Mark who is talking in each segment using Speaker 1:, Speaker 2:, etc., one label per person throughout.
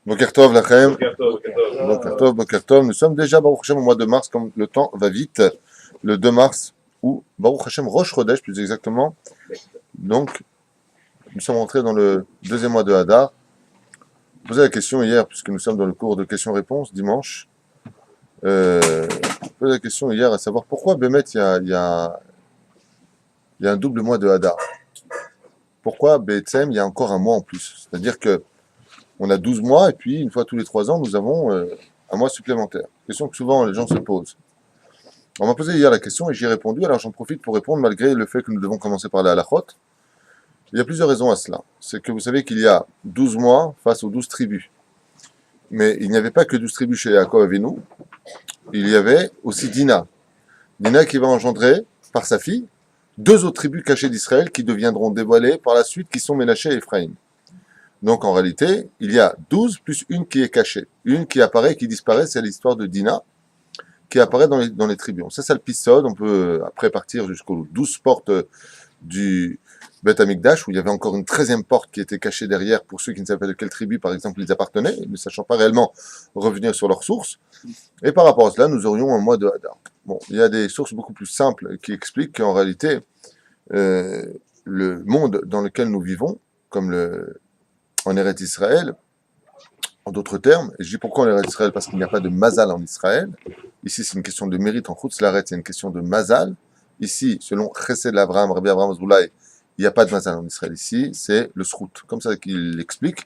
Speaker 1: Boker Tov Lachem.
Speaker 2: Boker Tov, Boker Tov.
Speaker 1: Boker Tov, Boker Tov. Nous sommes déjà, Baruch Hashem, au mois de mars, comme le temps va vite. Le 2 mars, ou Baruch Hashem, Rosh Chodesh, plus exactement. Donc, nous sommes entrés dans le deuxième mois de Hadar. Je posais la question hier, puisque nous sommes dans le cours de questions-réponses, dimanche. Je posais la question hier à savoir pourquoi, Bémet, il y a un double mois de Hadar. Pourquoi, B'Etzem, il y a encore un mois en plus. C'est-à-dire que on a 12 mois, et puis, une fois tous les 3 ans, nous avons un mois supplémentaire. Question que souvent les gens se posent. On m'a posé hier la question, et j'y ai répondu, alors j'en profite pour répondre, malgré le fait que nous devons commencer par la halachot. Il y a plusieurs raisons à cela. C'est que vous savez qu'il y a 12 mois face aux 12 tribus. Mais il n'y avait pas que 12 tribus chez Yaakov Avinu, il y avait aussi Dina. Dina qui va engendrer, par sa fille, 2 autres tribus cachées d'Israël qui deviendront dévoilées par la suite, qui sont Ménaché et Ephraïm. Donc en réalité, il y a 12 plus une qui est cachée. Une qui apparaît et qui disparaît, c'est l'histoire de Dina, qui apparaît dans les tribus. Ça, ça le pissode, on peut après partir jusqu'aux 12 portes du Beth Amikdash, où il y avait encore une 13e porte qui était cachée derrière, pour ceux qui ne savaient pas de quelle tribu, par exemple, ils appartenaient, ne sachant pas réellement revenir sur leurs sources. Et par rapport à cela, nous aurions un mois de Hadar. Bon, il y a des sources beaucoup plus simples qui expliquent qu'en réalité, le monde dans lequel nous vivons, comme en Eretz Israël, en d'autres termes, et je dis pourquoi en Eretz Israël, parce qu'il n'y a pas de mazal en Israël. Ici, c'est une question de mérite. En Chutz Laaretz, c'est une question de mazal. Ici, selon Chesed l'Abraham, Rabbi Abraham Zoulaï, il n'y a pas de mazal en Israël. Ici, c'est le srout. Comme ça qu'il l'explique.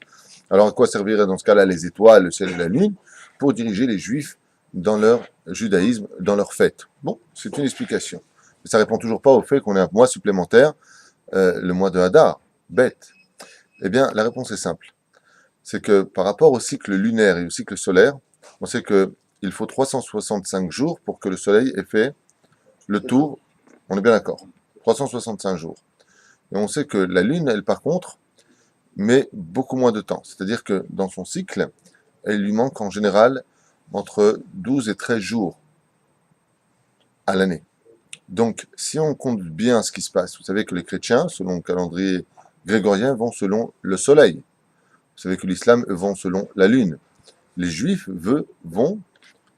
Speaker 1: Alors, à quoi serviraient dans ce cas-là les étoiles, le ciel et la lune? Pour diriger les Juifs dans leur judaïsme, dans leur fête. Bon, c'est une explication. Mais ça ne répond toujours pas au fait qu'on ait un mois supplémentaire, le mois de Hadar. Bête. Eh bien, la réponse est simple. C'est que par rapport au cycle lunaire et au cycle solaire, on sait qu'il faut 365 jours pour que le soleil ait fait le tour. On est bien d'accord. 365 jours. Et on sait que la lune, elle, par contre, met beaucoup moins de temps. C'est-à-dire que dans son cycle, elle lui manque en général entre 12 et 13 jours à l'année. Donc, si on compte bien ce qui se passe, vous savez que les chrétiens, selon le calendrier grégorien, vont selon le soleil. Vous savez que l'islam vont selon la lune. Les juifs vont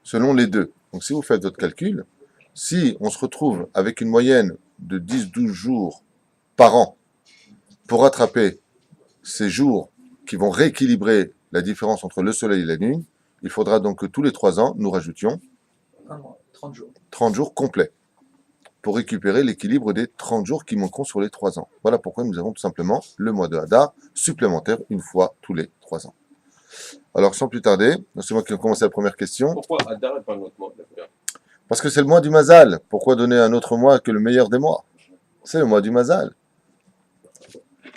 Speaker 1: selon les deux. Donc, si vous faites votre calcul, si on se retrouve avec une moyenne de 10-12 jours par an pour rattraper ces jours qui vont rééquilibrer la différence entre le soleil et la lune, il faudra donc que tous les 3 ans, nous rajoutions 30 jours complets pour récupérer l'équilibre des 30 jours qui manqueront sur les 3 ans. Voilà pourquoi nous avons tout simplement le mois de Hadar supplémentaire une fois tous les 3 ans. Alors, sans plus tarder, c'est moi qui ai commencé la première question.
Speaker 2: Pourquoi Hadar et pas un autre mois d'ailleurs?
Speaker 1: Parce que c'est le mois du Mazal. Pourquoi donner un autre mois que le meilleur des mois? C'est le mois du Mazal.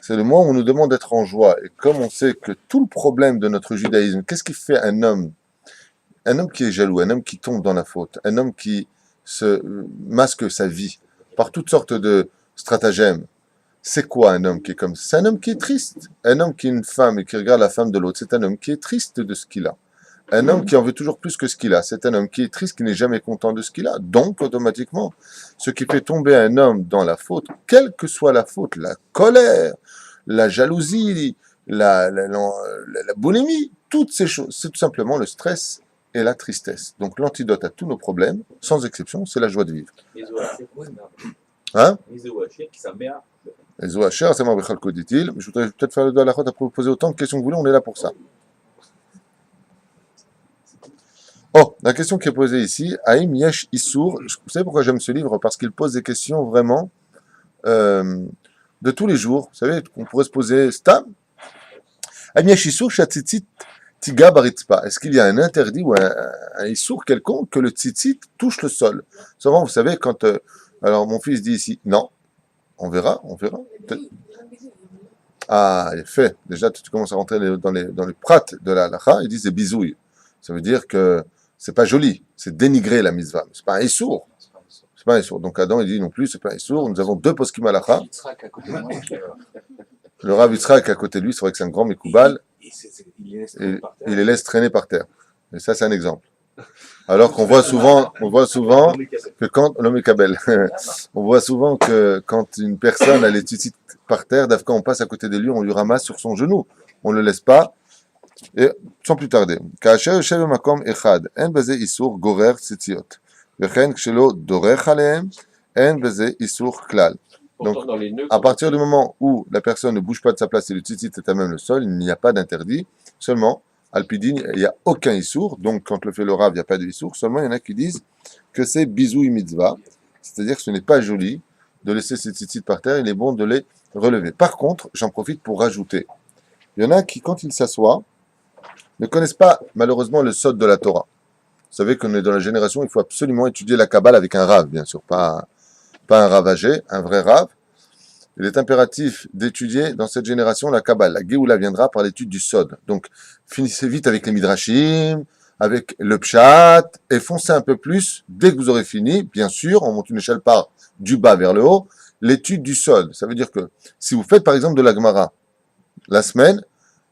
Speaker 1: C'est le mois où on nous demande d'être en joie. Et comme on sait que tout le problème de notre judaïsme, qu'est-ce qui fait un homme? Un homme qui est jaloux, un homme qui tombe dans la faute, un homme qui se masque sa vie par toutes sortes de stratagèmes. C'est quoi un homme qui est comme ça? C'est un homme qui est triste. Un homme qui est une femme et qui regarde la femme de l'autre, c'est un homme qui est triste de ce qu'il a. Un homme qui en veut toujours plus que ce qu'il a, c'est un homme qui est triste, qui n'est jamais content de ce qu'il a. Donc, automatiquement, ce qui fait tomber un homme dans la faute, quelle que soit la faute, la colère, la jalousie, la boulimie, toutes ces choses, c'est tout simplement le stress et la tristesse. Donc, l'antidote à tous nos problèmes, sans exception, c'est la joie de vivre. Hein? Je voudrais peut-être faire le doigt à la route après vous poser autant de questions que vous voulez, on est là pour ça. Oh, la question qui est posée ici, Haïm Yesh Issour, vous savez pourquoi j'aime ce livre? Parce qu'il pose des questions vraiment de tous les jours. Vous savez, qu'on pourrait se poser, Stam Haïm Yesh Issour, Shatzitzit Tiga Baritzpa. Est-ce qu'il y a un interdit ou un Issour quelconque que le tzitzit touche le sol? Souvent, vous savez, quand. Alors, mon fils dit ici, non, on verra. Ah, il fait. Déjà, tu commences à rentrer dans les prates de la halakha, ils disent des bisouilles. Ça veut dire que c'est pas joli, c'est dénigrer la mitzvah. C'est pas un issour. C'est pas un issour. Donc Adam, il dit non plus, c'est pas un issour. Nous avons 2 poskim halakha. Le Rav Yitzhak à côté de lui, c'est vrai que c'est un grand mikoubal. Il les laisse traîner par terre. Et ça, c'est un exemple. Alors qu'on voit souvent que quand l'homme est kabel, on voit souvent que quand une personne a les tzitzit par terre, d'abord quand on passe à côté de lui, on lui ramasse sur son genou. On ne le laisse pas Et sans plus tarder, כאשר יושב במקום אחד, אין בזה איסור גורר ציציות. וכן כשלא דורך עליהם, אין בזה איסור כלל.
Speaker 2: Pourtant,
Speaker 1: Donc,
Speaker 2: dans les nœuds,
Speaker 1: à partir du moment où la personne ne bouge pas de sa place et le tzitzit est à même le sol, il n'y a pas d'interdit. Seulement, Alpidine, il n'y a aucun issour. Donc, quand le fait le Rav, il n'y a pas de issour. Seulement, il y en a qui disent que c'est bisouille mitzvah. C'est-à-dire que ce n'est pas joli de laisser ces tzitzit par terre. Il est bon de les relever. Par contre, j'en profite pour rajouter. Il y en a qui, quand ils s'assoient, ne connaissent pas, malheureusement, le sod de la Torah. Vous savez qu'on est dans la génération où il faut absolument étudier la Kabbale avec un Rav, bien sûr. Pas un Rav âgé, un vrai Rav. Il est impératif d'étudier dans cette génération la Kabbale. La Géoula viendra par l'étude du Sod. Donc, finissez vite avec les Midrashim, avec le Pshat, et foncez un peu plus, dès que vous aurez fini, bien sûr, on monte une échelle par du bas vers le haut, l'étude du Sod. Ça veut dire que si vous faites par exemple de la Gemara la semaine,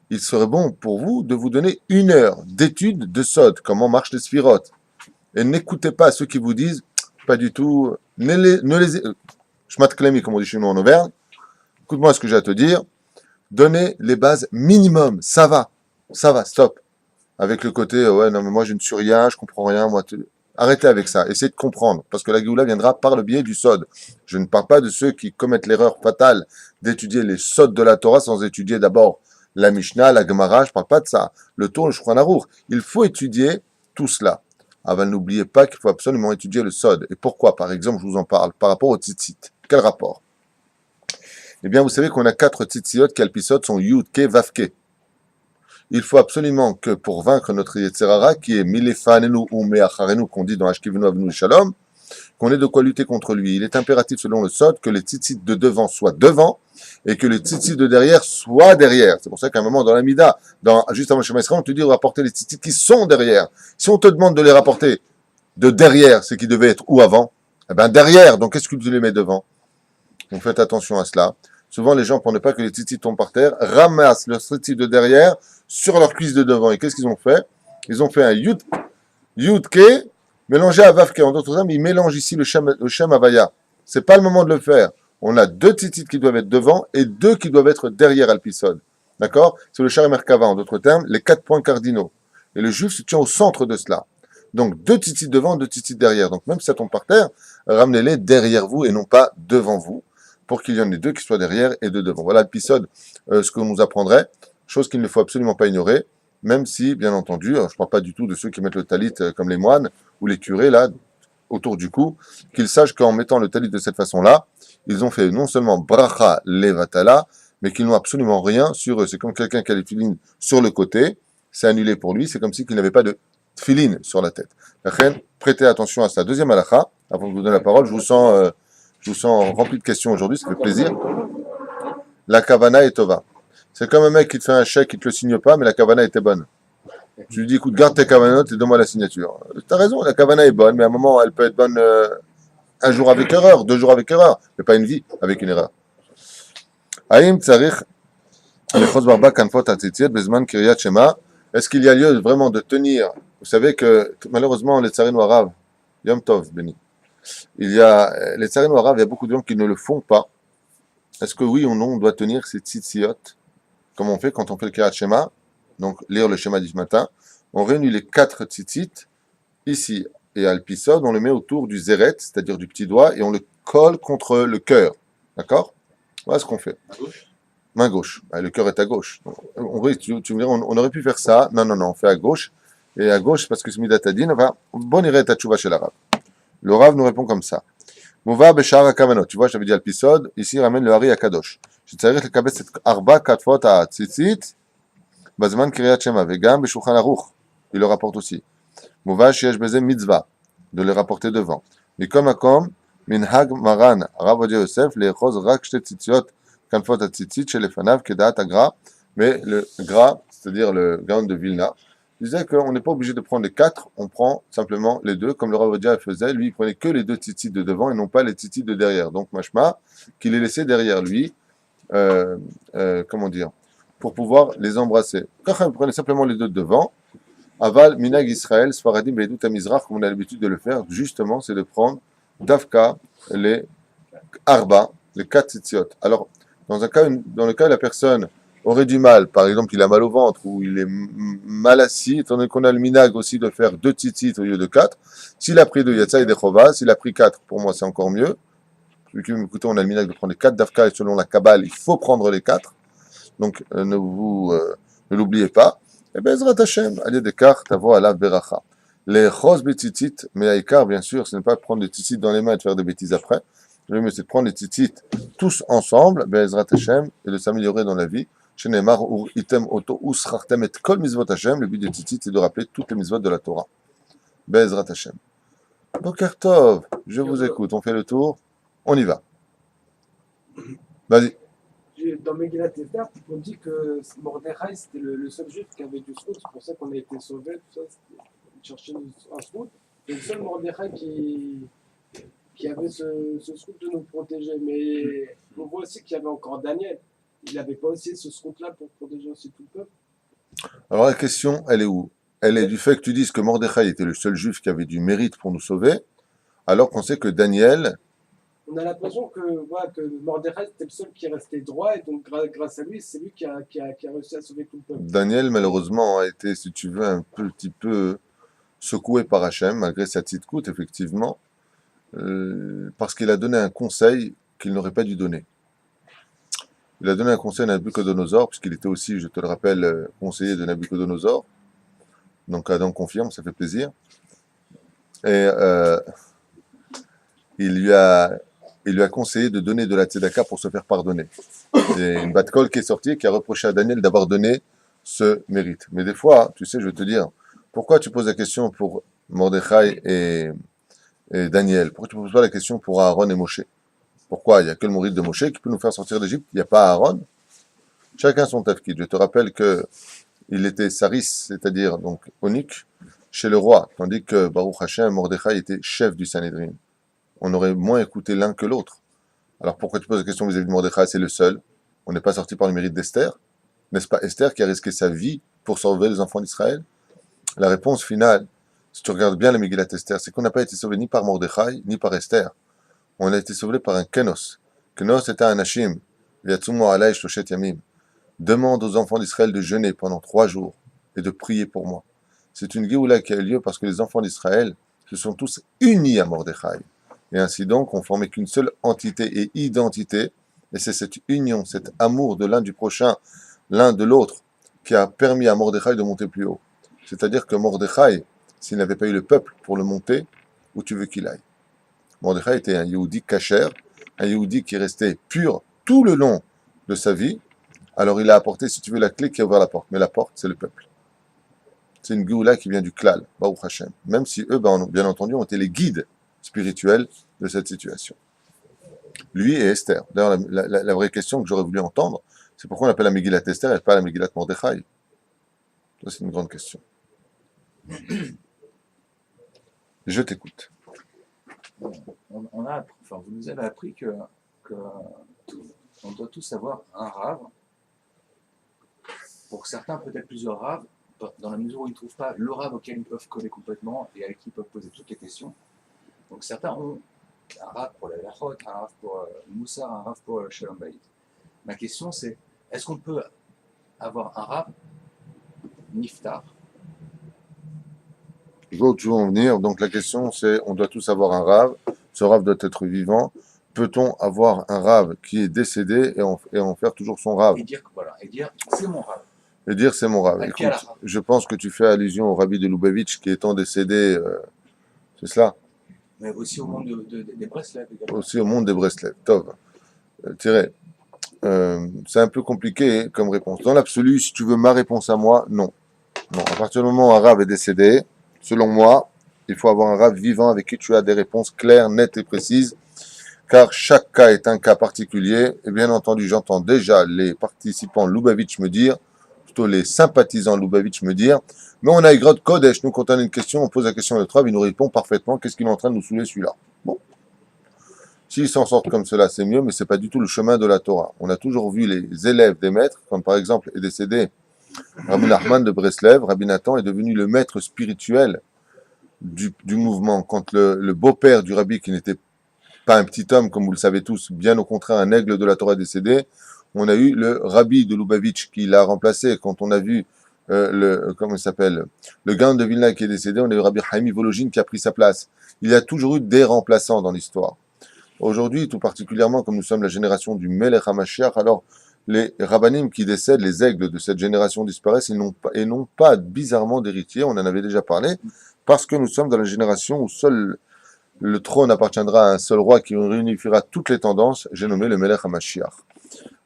Speaker 1: il serait bon pour vous de vous donner 1 heure d'étude de Sod, comment marchent les sphirotes. Et n'écoutez pas ceux qui vous disent, pas du tout, Shmat comme on dit chez nous en Auvergne, écoute-moi ce que j'ai à te dire, donnez les bases minimum, ça va, stop. Avec le côté, ouais, non mais moi je ne suis rien, je comprends rien, arrêtez avec ça, essayez de comprendre, parce que la Géoula viendra par le biais du Sod. Je ne parle pas de ceux qui commettent l'erreur fatale d'étudier les Sod de la Torah sans étudier d'abord la Mishnah, la Gemara, je ne parle pas de ça, le Tour, le Shulchan Aruch. Il faut étudier tout cela. Avant, n'oubliez pas qu'il faut absolument étudier le Sod. Et pourquoi, par exemple, je vous en parle, par rapport au tzitzit. Quel rapport? Eh bien, vous savez qu'on a 4 tzitziot qui alpisot sont Yud, Ke, Vav, Ke. Il faut absolument que pour vaincre notre Yetzerara, qui est Milefanenu ou Meacharenu, qu'on dit dans Ashkivenu Avenu Shalom, qu'on ait de quoi lutter contre lui. Il est impératif, selon le Sod, que les tzitzit de devant soient devant et que les tzitzit de derrière soient derrière. C'est pour ça qu'à un moment, dans la Mida, juste avant le Shema Yisraël, on te dit de rapporter les tzitzit qui sont derrière. Si on te demande de les rapporter de derrière, c'est qui devait être où avant? Eh bien, derrière. Donc, qu'est-ce que tu les mets devant? Donc, faites attention à cela. Souvent, les gens, pour ne pas que les tzitzit tombent par terre, ramassent leurs tzitzit de derrière sur leurs cuisses de devant. Et qu'est-ce qu'ils ont fait? Ils ont fait un yud-ke mélangé à vav-ke. En d'autres termes, ils mélangent ici le shem havaya. C'est pas le moment de le faire. On a 2 tzitzit qui doivent être devant et 2 qui doivent être derrière Alpisod. D'accord? C'est le Shari Merkava, en d'autres termes, les 4 points cardinaux. Et le juif se tient au centre de cela. Donc, 2 tzitzit devant, 2 tzitzit derrière. Donc, même si ça tombe par terre, ramenez-les derrière vous et non pas devant vous, pour qu'il y en ait 2 qui soient derrière et 2 devant. Voilà l'épisode, ce que nous apprendrait, chose qu'il ne faut absolument pas ignorer, même si, bien entendu, je ne parle pas du tout de ceux qui mettent le talit comme les moines ou les curés, là, autour du cou, qu'ils sachent qu'en mettant le talit de cette façon-là, ils ont fait non seulement bracha levatala, mais qu'ils n'ont absolument rien sur eux. C'est comme quelqu'un qui a les filines sur le côté, c'est annulé pour lui, c'est comme s'il n'avait pas de filine sur la tête. La reine, prêtez attention à ça. Deuxième halakha, avant de vous donner la parole, je vous sens rempli de questions aujourd'hui, ça fait plaisir. La kavana est tova. C'est comme un mec qui te fait un chèque, qui te le signe pas, mais la kavana était bonne. Tu lui dis, écoute, garde tes kavanotes et donne-moi la signature. T'as raison, la kavana est bonne, mais à un moment, elle peut être bonne un jour avec erreur, 2 jours avec erreur, mais pas une vie avec une erreur. Haïm tsarich lechos barba kanfot hatzitzit bezman kiryat shema. Est-ce qu'il y a lieu vraiment de tenir? Vous savez que malheureusement, les tsarines arabes, Yom Tov, béni. Il y a les tsarines arabes, il y a beaucoup de gens qui ne le font pas. Est-ce que oui ou non, on doit tenir ces tzitziot, comme on fait quand on fait le kiryat shema, donc lire le schéma du matin, on réunit les 4 tzitzit ici et à l'pisod, on le met autour du zéret, c'est-à-dire du petit doigt, et on le colle contre le cœur. D'accord? Voilà ce qu'on fait. Main gauche. Le cœur est à gauche. Donc, tu me dirais, on aurait pu faire ça. Non, on fait à gauche. Et à gauche, parce que c'est Midatadin, bon irait à tchouva chez l'arabe. Le Rav nous répond comme ça. Mouva beshar akavanot. Tu vois, j'avais dit al-pisod, ici ramène le hari à kadosh. Je t'arrête le kabet cette arba katfot à tzitzit, bazman kiryat shema, vegam beshulchan aruch. Il le rapporte aussi. Mouva sheyesh beze mitzvah, de le rapporter devant. Mikom akom, minhag maran, Rav Odia Yosef, le'echos rak shte tzitziot, kanfot à tzitzit, chez les fanav, kedat agra. Mais le gras, c'est-à-dire le Gaon de Vilna, disait qu'on n'est pas obligé de prendre les 4, on prend simplement les 2, comme le Rav Odia faisait. Lui, il prenait que les 2 tzitzit de devant et non pas les tzitzit de derrière. Donc, mashma, qu'il les laissait derrière lui, comment dire, pour pouvoir les embrasser. Kachem prenait simplement les 2 de devant. Aval, Minag Israël, Sfaradim, Beidut Amizrach, comme on a l'habitude de le faire, justement, c'est de prendre Dafka, les Arba, les 4 tzitziot. Alors, dans le cas où la personne aurait du mal, par exemple, il a mal au ventre ou il est mal assis, étant donné qu'on a le minag aussi de faire 2 tzitzit au lieu de 4, s'il a pris 2 yatsa et des chovas, s'il a pris 4, pour moi c'est encore mieux. Celui qui m'écoute, on a le minag de prendre les 4 dafka et selon la Kabbale, il faut prendre les 4. Donc ne l'oubliez pas. Et ben Ezrat Hashem, allez des cartes, tavo alav beracha. Les chos betzitzit, mais Aïkar, bien sûr, ce n'est pas prendre des tzitzit dans les mains et de faire des bêtises après. Le mieux, c'est de prendre les tzitzit tous ensemble, Be'ezrat Hashem, et de s'améliorer dans la vie. Chez Neymar, ou item auto, ou srartem et kol mitzvot Hashem, le but des tzitzit, c'est de rappeler toutes les mitzvot de la Torah. Be'ezrat Hashem. Boker Tov, je vous écoute, on fait le tour, on y va. Vas-y.
Speaker 3: Dans Megillat Esther, on dit que Mordechai c'était le seul juif qui avait du srout, c'est pour ça qu'on a été sauvés, tout ça, c'était chercher un srout. C'est le seul Mordechai qui avait ce srout de nous protéger. Mais on voit aussi qu'il y avait encore Daniel. Il n'avait pas aussi ce srout-là pour protéger aussi tout le peuple.
Speaker 1: Alors la question, elle est où? Elle est du fait que tu dises que Mordechai était le seul juif qui avait du mérite pour nous sauver, alors qu'on sait que Daniel,
Speaker 3: On a l'impression que, voilà, que Mordechai c'était le seul qui restait droit, et donc grâce à lui, c'est lui qui a réussi à sauver tout le peuple.
Speaker 1: Daniel malheureusement a été, si tu veux, un petit peu secoué par Hachem, malgré sa petite coûte, effectivement, parce qu'il a donné un conseil qu'il n'aurait pas dû donner. Il a donné un conseil à Nabucodonosor, puisqu'il était aussi, je te le rappelle, conseiller de Nabucodonosor. Donc Adam confirme, ça fait plaisir. Et il lui a conseillé de donner de la tzedaka pour se faire pardonner. C'est une bat-kol qui est sortie et qui a reproché à Daniel d'avoir donné ce mérite. Mais des fois, tu sais, je vais te dire, pourquoi tu poses la question pour Mordechai et Daniel? Pourquoi tu ne poses pas la question pour Aaron et Moshe? Pourquoi? Il n'y a que le mérite de Moshe qui peut nous faire sortir d'Égypte, il n'y a pas Aaron. Chacun son tafkid. Je te rappelle que il était saris, c'est-à-dire donc eunuque, chez le roi, tandis que Baruch Hashem, Mordechai était chef du Sanhédrin. On aurait moins écouté l'un que l'autre. Alors pourquoi tu poses la question vis-à-vis de Mordechai? C'est le seul. On n'est pas sorti par le mérite d'Esther. N'est-ce pas Esther qui a risqué sa vie pour sauver les enfants d'Israël? La réponse finale, si tu regardes bien la Megillat Esther, c'est qu'on n'a pas été sauvé ni par Mordechai, ni par Esther. On a été sauvé par un Kenos. Kenos était un Hashim. Yatsumu alay shloshet yamim. Demande aux enfants d'Israël de jeûner pendant 3 jours et de prier pour moi. C'est une Géoula qui a eu lieu parce que les enfants d'Israël se sont tous unis à Mordechai. Et ainsi donc, on formait qu'une seule entité et identité. Et c'est cette union, cet amour de l'un du prochain, l'un de l'autre, qui a permis à Mordechai de monter plus haut. C'est-à-dire que Mordechai, s'il n'avait pas eu le peuple pour le monter, où tu veux qu'il aille? Mordechai était un Yehudi kasher, un Yehudi qui restait pur tout le long de sa vie. Alors il a apporté, si tu veux, la clé qui a ouvert la porte. Mais la porte, c'est le peuple. C'est une Géoula qui vient du Klal, Baruch Hashem. Même si eux, bien entendu, ont été les guides spirituels de cette situation. Lui et Esther. D'ailleurs, la vraie question que j'aurais voulu entendre, c'est pourquoi on appelle la Megillat Esther et pas la Megillat Mordechai. Ça, c'est une grande question. Je t'écoute.
Speaker 4: Vous nous avez appris que on doit tous avoir un rave. Pour certains, peut-être plusieurs raves, dans la mesure où ils ne trouvent pas le rave auquel ils peuvent coller complètement et avec qui ils peuvent poser toutes les questions. Donc certains ont un rave pour la Lachot, un rave pour le Moussar, un rave pour le Shalom Bayit. Ma question c'est, est-ce qu'on peut avoir un rave niftar?
Speaker 1: Je vois où tu veux en venir. Donc la question c'est, on doit tous avoir un rave. Ce rave doit être vivant. Peut-on avoir un rave qui est décédé et en faire toujours son rave?
Speaker 4: Et dire c'est mon rave.
Speaker 1: Et dire c'est mon rave.
Speaker 4: Avec
Speaker 1: Écoute, je pense que tu fais allusion au rabbi de Lubavitch qui étant décédé, c'est cela?
Speaker 4: Mais aussi au monde des Breslev également.
Speaker 1: Aussi au monde des Breslev. Tov. C'est un peu compliqué comme réponse. Dans l'absolu, si tu veux ma réponse à moi, non. Non. À partir du moment où un rave est décédé, selon moi, il faut avoir un rave vivant avec qui tu as des réponses claires, nettes et précises, car chaque cas est un cas particulier. Et bien entendu, j'entends déjà les participants Lubavitch me dire, plutôt les sympathisants Lubavitch me dire, mais on a Igrod Kodesh, nous quand on a une question, on pose la question à notre rave, il nous répond parfaitement, qu'est-ce qu'il est en train de nous saouler celui-là? Bon. S'ils s'en sortent comme cela, c'est mieux, mais c'est pas du tout le chemin de la Torah. On a toujours vu les élèves des maîtres, comme par exemple est décédé Rabbi Nachman de Breslev, Rabbi Nathan est devenu le maître spirituel du mouvement. Quand le beau-père du rabbi, qui n'était pas un petit homme, comme vous le savez tous, bien au contraire un aigle de la Torah est décédé, On a eu le Rabbi de Lubavitch qui l'a remplacé quand on a vu comment il s'appelle, le Gaon de Vilna qui est décédé, on a eu Rabbi Chaim Vologine qui a pris sa place. Il y a toujours eu des remplaçants dans l'histoire. Aujourd'hui, tout particulièrement, comme nous sommes la génération du Melech HaMashiach, alors les rabbanim qui décèdent, les aigles de cette génération disparaissent et n'ont pas bizarrement d'héritier, on en avait déjà parlé, parce que nous sommes dans la génération où seul le trône appartiendra à un seul roi qui réunifiera toutes les tendances, j'ai nommé le Melech HaMashiach.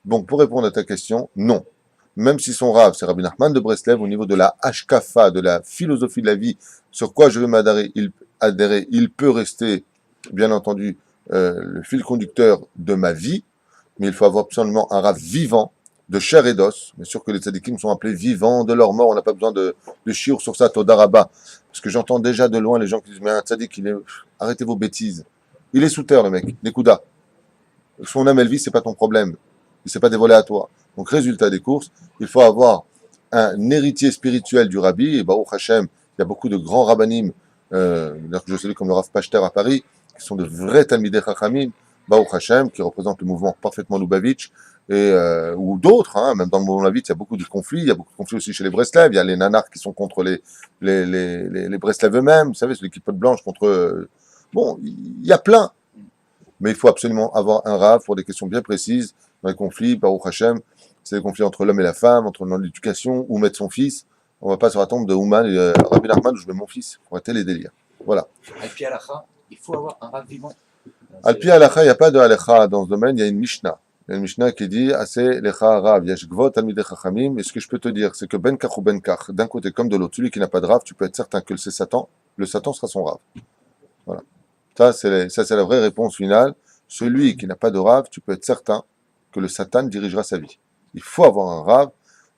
Speaker 1: Donc, pour répondre à ta question, non. Même si son rave, c'est Rabbi Nachman de Breslev, au niveau de la hashkafa, de la philosophie de la vie, sur quoi je vais m'adhérer, il peut rester, bien entendu, le fil conducteur de ma vie, mais il faut avoir absolument un rave vivant, de chair et d'os. Bien sûr que les tzadikim sont appelés vivants de leur mort, on n'a pas besoin de chiour sur ça, Todaraba. Parce que j'entends déjà de loin les gens qui disent, mais un tzadik, arrêtez vos bêtises. Il est sous terre, le mec, des koudas. Son âme, elle vit, c'est pas ton problème. Il s'est pas dévoilé à toi. Donc, résultat des courses, il faut avoir un héritier spirituel du rabbi, et Baruch Hashem, il y a beaucoup de grands rabbanim, d'ailleurs que je salue comme le Rav Pachter à Paris, qui sont de vrais Talmidei Chachamim, Baruch Hashem, qui représente le mouvement parfaitement Lubavitch, ou d'autres, hein, même dans le mouvement Lubavitch, il y a beaucoup de conflits, il y a beaucoup de conflits aussi chez les Breslev, il y a les nanars qui sont contre les Breslev eux-mêmes, vous savez, c'est l'équipe blanche contre... bon, il y a plein, mais il faut absolument avoir un rav pour des questions bien précises, dans les conflits, Baruch Hashem, c'est des conflits entre l'homme et la femme, entre l'éducation, où mettre son fils, on ne va pas sur la tombe de Ouman et Rabbi Nachman où je mets mon fils, pour arrêter les délires. Voilà.
Speaker 4: Al-Pi Halacha, il faut avoir un rave vivant.
Speaker 1: Al-Pi Halacha, il n'y a pas de Halacha dans ce domaine, il y a une Mishnah. Il y a une Mishnah qui dit Assez lecha rav, yesh gvot talmidei chachamim. Et ce que je peux te dire, c'est que ben kach ou ben kach, d'un côté comme de l'autre, celui qui n'a pas de rav, tu peux être certain que c'est Satan, le Satan sera son rav. Voilà. Ça, c'est la vraie réponse finale. Celui qui n'a pas de rav, tu peux être certain que le Satan dirigera sa vie. Il faut avoir un rav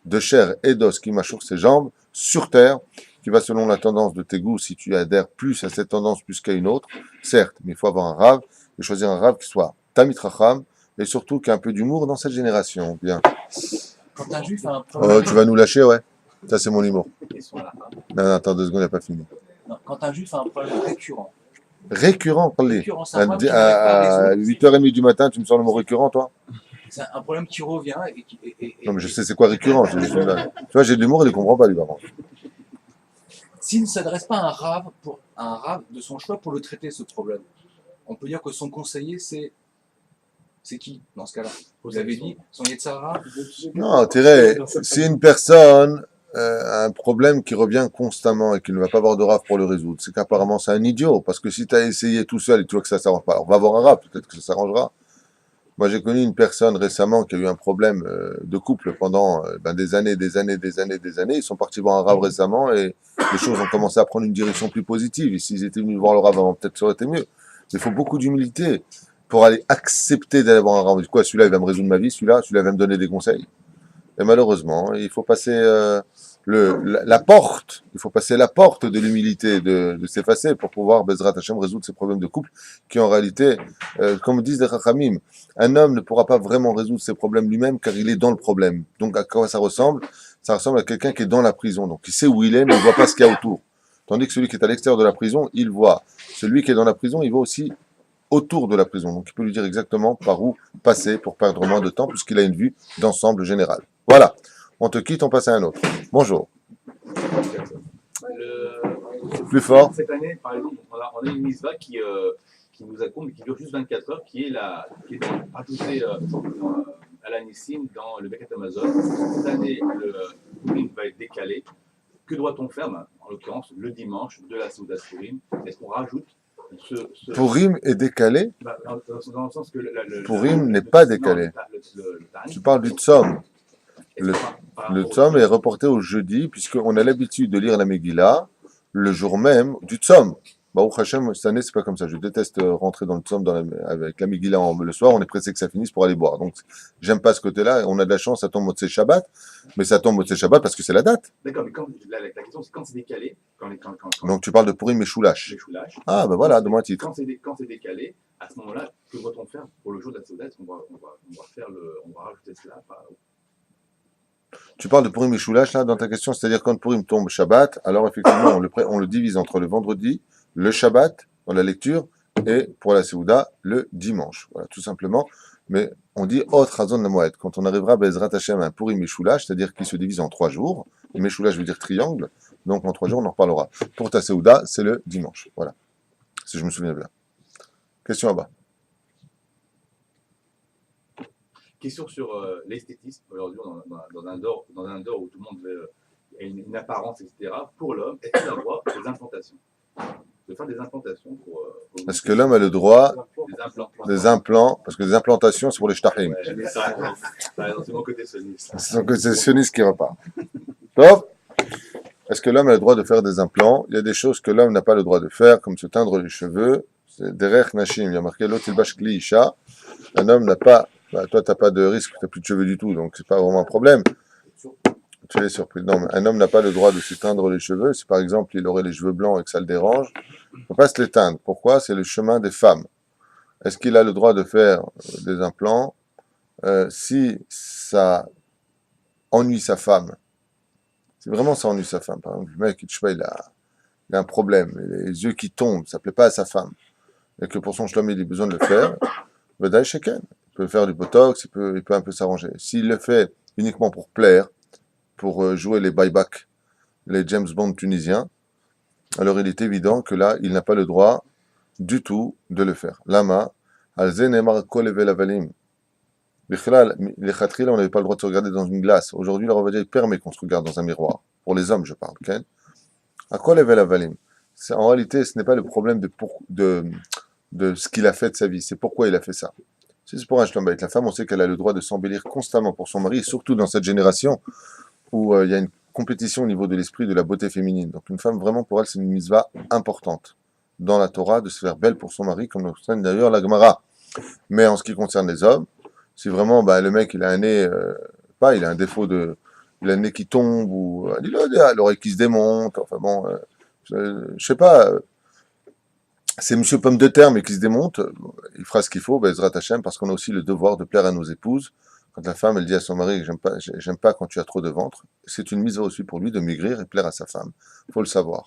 Speaker 1: de chair et d'os qui mâchoure ses jambes sur terre, qui va selon la tendance de tes goûts, si tu adhères plus à cette tendance plus qu'à une autre, certes, mais il faut avoir un rav, et choisir un rav qui soit Tamit Racham, et surtout qui a un peu d'humour dans cette génération. Bien.
Speaker 4: Quand un juif a un problème...
Speaker 1: Tu vas nous lâcher, ouais. Ça, c'est mon humour.
Speaker 4: Question à la fin.
Speaker 1: Non, attends 2 secondes, il n'a pas fini.
Speaker 4: Non, quand un juif a un problème récurrent,
Speaker 1: Parlez.
Speaker 4: c'est un problème qui n'arrive pas à
Speaker 1: À
Speaker 4: résoudre.
Speaker 1: 8h30 du matin, tu me sors le mot récurrent, toi?
Speaker 4: C'est un problème qui revient et qui...
Speaker 1: Non, mais je sais c'est quoi récurrent. Tu vois, j'ai de l'humour, il ne comprend pas, lui, par contre.
Speaker 4: S'il ne s'adresse pas à un rave de son choix pour le traiter, ce problème, on peut dire que son conseiller, c'est qui, dans ce cas-là? Vous avez dit, son Yetzara?
Speaker 1: Non, Thierry, si une personne a un problème qui revient constamment et qu'il ne va pas avoir de rave pour le résoudre, c'est qu'apparemment c'est un idiot. Parce que si tu as essayé tout seul et tu vois que ça ne s'arrange pas, alors on va avoir un rave, peut-être que ça s'arrangera. Moi, j'ai connu une personne récemment qui a eu un problème de couple pendant des années. Ils sont partis voir un rave récemment et les choses ont commencé à prendre une direction plus positive. Et s'ils étaient venus voir le rave avant, peut-être ça aurait été mieux. Mais il faut beaucoup d'humilité pour aller accepter d'aller voir un rave. Quoi, celui-là, il va me résoudre ma vie, celui-là va me donner des conseils. Et malheureusement, il faut passer la porte. Il faut passer la porte de l'humilité, de s'effacer pour pouvoir, Bezrat Hashem, résoudre ces problèmes de couple qui, en réalité, comme disent les Chachamim, un homme ne pourra pas vraiment résoudre ses problèmes lui-même car il est dans le problème. Donc, à quoi ça ressemble? Ça ressemble à quelqu'un qui est dans la prison. Donc, il sait où il est, mais il ne voit pas ce qu'il y a autour. Tandis que celui qui est à l'extérieur de la prison, il voit. Celui qui est dans la prison, il voit aussi autour de la prison. Donc, il peut lui dire exactement par où passer pour perdre moins de temps puisqu'il a une vue d'ensemble général. Voilà. On te quitte, on passe à un autre. Bonjour. Plus fort.
Speaker 5: Cette année, par exemple, on a une mitzvah qui nous accompagne, mais qui dure juste 24 heures, qui est rajoutée à la Nissim dans le Birkat Amazon. Cette année, le Purim va être décalé. Que doit-on faire, en l'occurrence, le dimanche de la Souda Purim? Est-ce qu'on rajoute
Speaker 1: Purim est décalé?
Speaker 5: Dans le sens que
Speaker 1: Purim n'est pas décalé. Tu parles du Tzom. Le Tzom est reporté au jeudi, puisqu'on a l'habitude de lire la Megillah le jour même du Tzom. Baruch Hashem, cette année, c'est pas comme ça. Je déteste rentrer dans le Tzom avec la Megillah le soir. On est pressé que ça finisse pour aller boire. Donc, j'aime pas ce côté-là. On a de la chance, ça tombe au Motzei Shabbat. Mais ça tombe au Motzei Shabbat parce que c'est la date.
Speaker 5: D'accord, mais la question, c'est quand c'est décalé.
Speaker 1: Donc, tu parles de Purim et Shulash. Ah, ben voilà, donne-moi un titre.
Speaker 5: Quand c'est décalé, à ce moment-là, que doit-on faire pour le jour de la Souda? On va rajouter cela.
Speaker 1: Tu parles de Purim et Shulash, là, dans ta question, c'est-à-dire quand Purim tombe Shabbat, alors effectivement, on le divise entre le vendredi, le Shabbat, dans la lecture, et pour la Séouda, le dimanche. Voilà, tout simplement. Mais on dit Ot Chazon Lamoed. Quand on arrivera à Bezrat Hashem à un Purim Meshulash, c'est-à-dire qu'il se divise en 3 jours. Meshulash veut dire triangle. Donc en 3 jours, on en reparlera. Pour ta Seouda, c'est le dimanche. Voilà. Si je me souviens bien. Question à bas.
Speaker 5: Question sur l'esthétisme. Aujourd'hui, dans un dehors où tout le monde a une apparence, etc. Pour l'homme, est-ce qu'il a le droit des implantations? De faire des implantations pour.
Speaker 1: Est-ce que l'homme a le droit
Speaker 5: Des implants.
Speaker 1: des implants? Parce que des implantations, c'est pour les shtachim.
Speaker 5: Ouais, j'ai mis ça. C'est mon côté sioniste.
Speaker 1: C'est son côté sioniste qui repart. Top. Est-ce que l'homme a le droit de faire des implants? Il y a des choses que l'homme n'a pas le droit de faire, comme se teindre les cheveux. C'est derech nashim. Il y a marqué l'otilbash kli isha. Un homme n'a pas. Bah, toi, t'as pas de risque, t'as plus de cheveux du tout, donc c'est pas vraiment un problème. Tu es surpris. Non, mais un homme n'a pas le droit de se teindre les cheveux. Si par exemple il aurait les cheveux blancs et que ça le dérange, il ne faut pas se les teindre. Pourquoi? C'est le chemin des femmes. Est-ce qu'il a le droit de faire des implants si ça ennuie sa femme? Si vraiment ça ennuie sa femme, par exemple, le mec, je sais pas, il a un problème, les yeux qui tombent, ça plaît pas à sa femme, et que pour son shlom il a besoin de le faire, Vadaï Sheken. Il peut faire du botox, il peut un peu s'arranger. S'il le fait uniquement pour plaire, pour jouer les buybacks, les James Bond tunisiens, alors il est évident que là, il n'a pas le droit du tout de le faire. Lama, al-zenemar koleve lavalim. Les khatri, là, on n'avait pas le droit de se regarder dans une glace. Aujourd'hui, le Ravadia, il permet qu'on se regarde dans un miroir. Pour les hommes, je parle. Okay? À koleve lavalim. En réalité, ce n'est pas le problème de ce qu'il a fait de sa vie, c'est pourquoi il a fait ça. Si c'est pour un shlom bayit, la femme, on sait qu'elle a le droit de s'embellir constamment pour son mari, et surtout dans cette génération où il y a une compétition au niveau de l'esprit de la beauté féminine. Donc une femme, vraiment, pour elle, c'est une mitzvah importante dans la Torah de se faire belle pour son mari, comme l'enseigne d'ailleurs la Gemara. Mais en ce qui concerne les hommes, si vraiment le mec, il a un nez, il a un défaut de... Il a le nez qui tombe, ou l'oreille qui se démonte, enfin bon, je sais pas... c'est Monsieur Pomme de Terre, mais qui se démonte, il fera ce qu'il faut, Bezrat Hashem, parce qu'on a aussi le devoir de plaire à nos épouses. Quand la femme, elle dit à son mari, j'aime pas quand tu as trop de ventre, c'est une mitzvah aussi pour lui de maigrir et plaire à sa femme. Il faut le savoir.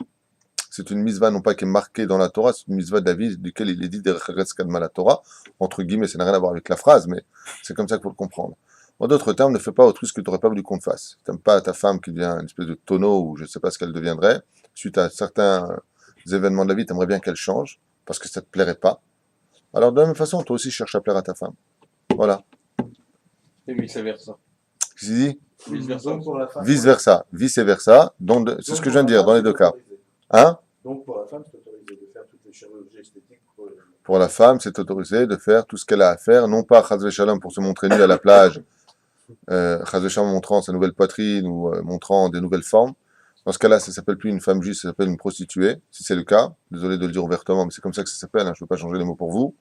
Speaker 1: C'est une mitzvah non pas qui est marquée dans la Torah, c'est une mitzvah d'Avis, duquel il est dit Derecheretz Kadma la Torah, entre guillemets, ça n'a rien à voir avec la phrase, mais c'est comme ça qu'il faut le comprendre. En d'autres termes, ne fais pas autrui ce que tu n'aurais pas voulu qu'on te fasse. Tu n'aimes pas ta femme qui devient une espèce de tonneau, ou je ne sais pas ce qu'elle deviendrait, suite à certains événements de la vie, tu aimerais bien qu'elle change, parce que ça ne te plairait pas. Alors de la même façon, toi aussi cherche à plaire à ta femme. Voilà.
Speaker 2: Et vice-versa.
Speaker 1: Qu'est-ce qu'il dit?
Speaker 2: Vice-versa.
Speaker 1: Vice-versa. Vice-versa. C'est ce que je viens de dire dans les deux cas. Hein?
Speaker 6: Donc pour la femme, c'est autorisé de faire toutes les chirurgies esthétiques.
Speaker 1: Pour la femme, c'est autorisé de faire tout ce qu'elle a à faire, non pas Chazve Shalom pour se montrer nue à la plage, Chazve Shalom montrant sa nouvelle poitrine ou montrant des nouvelles formes. Dans ce cas-là, ça s'appelle plus une femme juive, ça s'appelle une prostituée, si c'est le cas. Désolé de le dire ouvertement, mais c'est comme ça que ça s'appelle, hein, je ne veux pas changer les mots pour vous.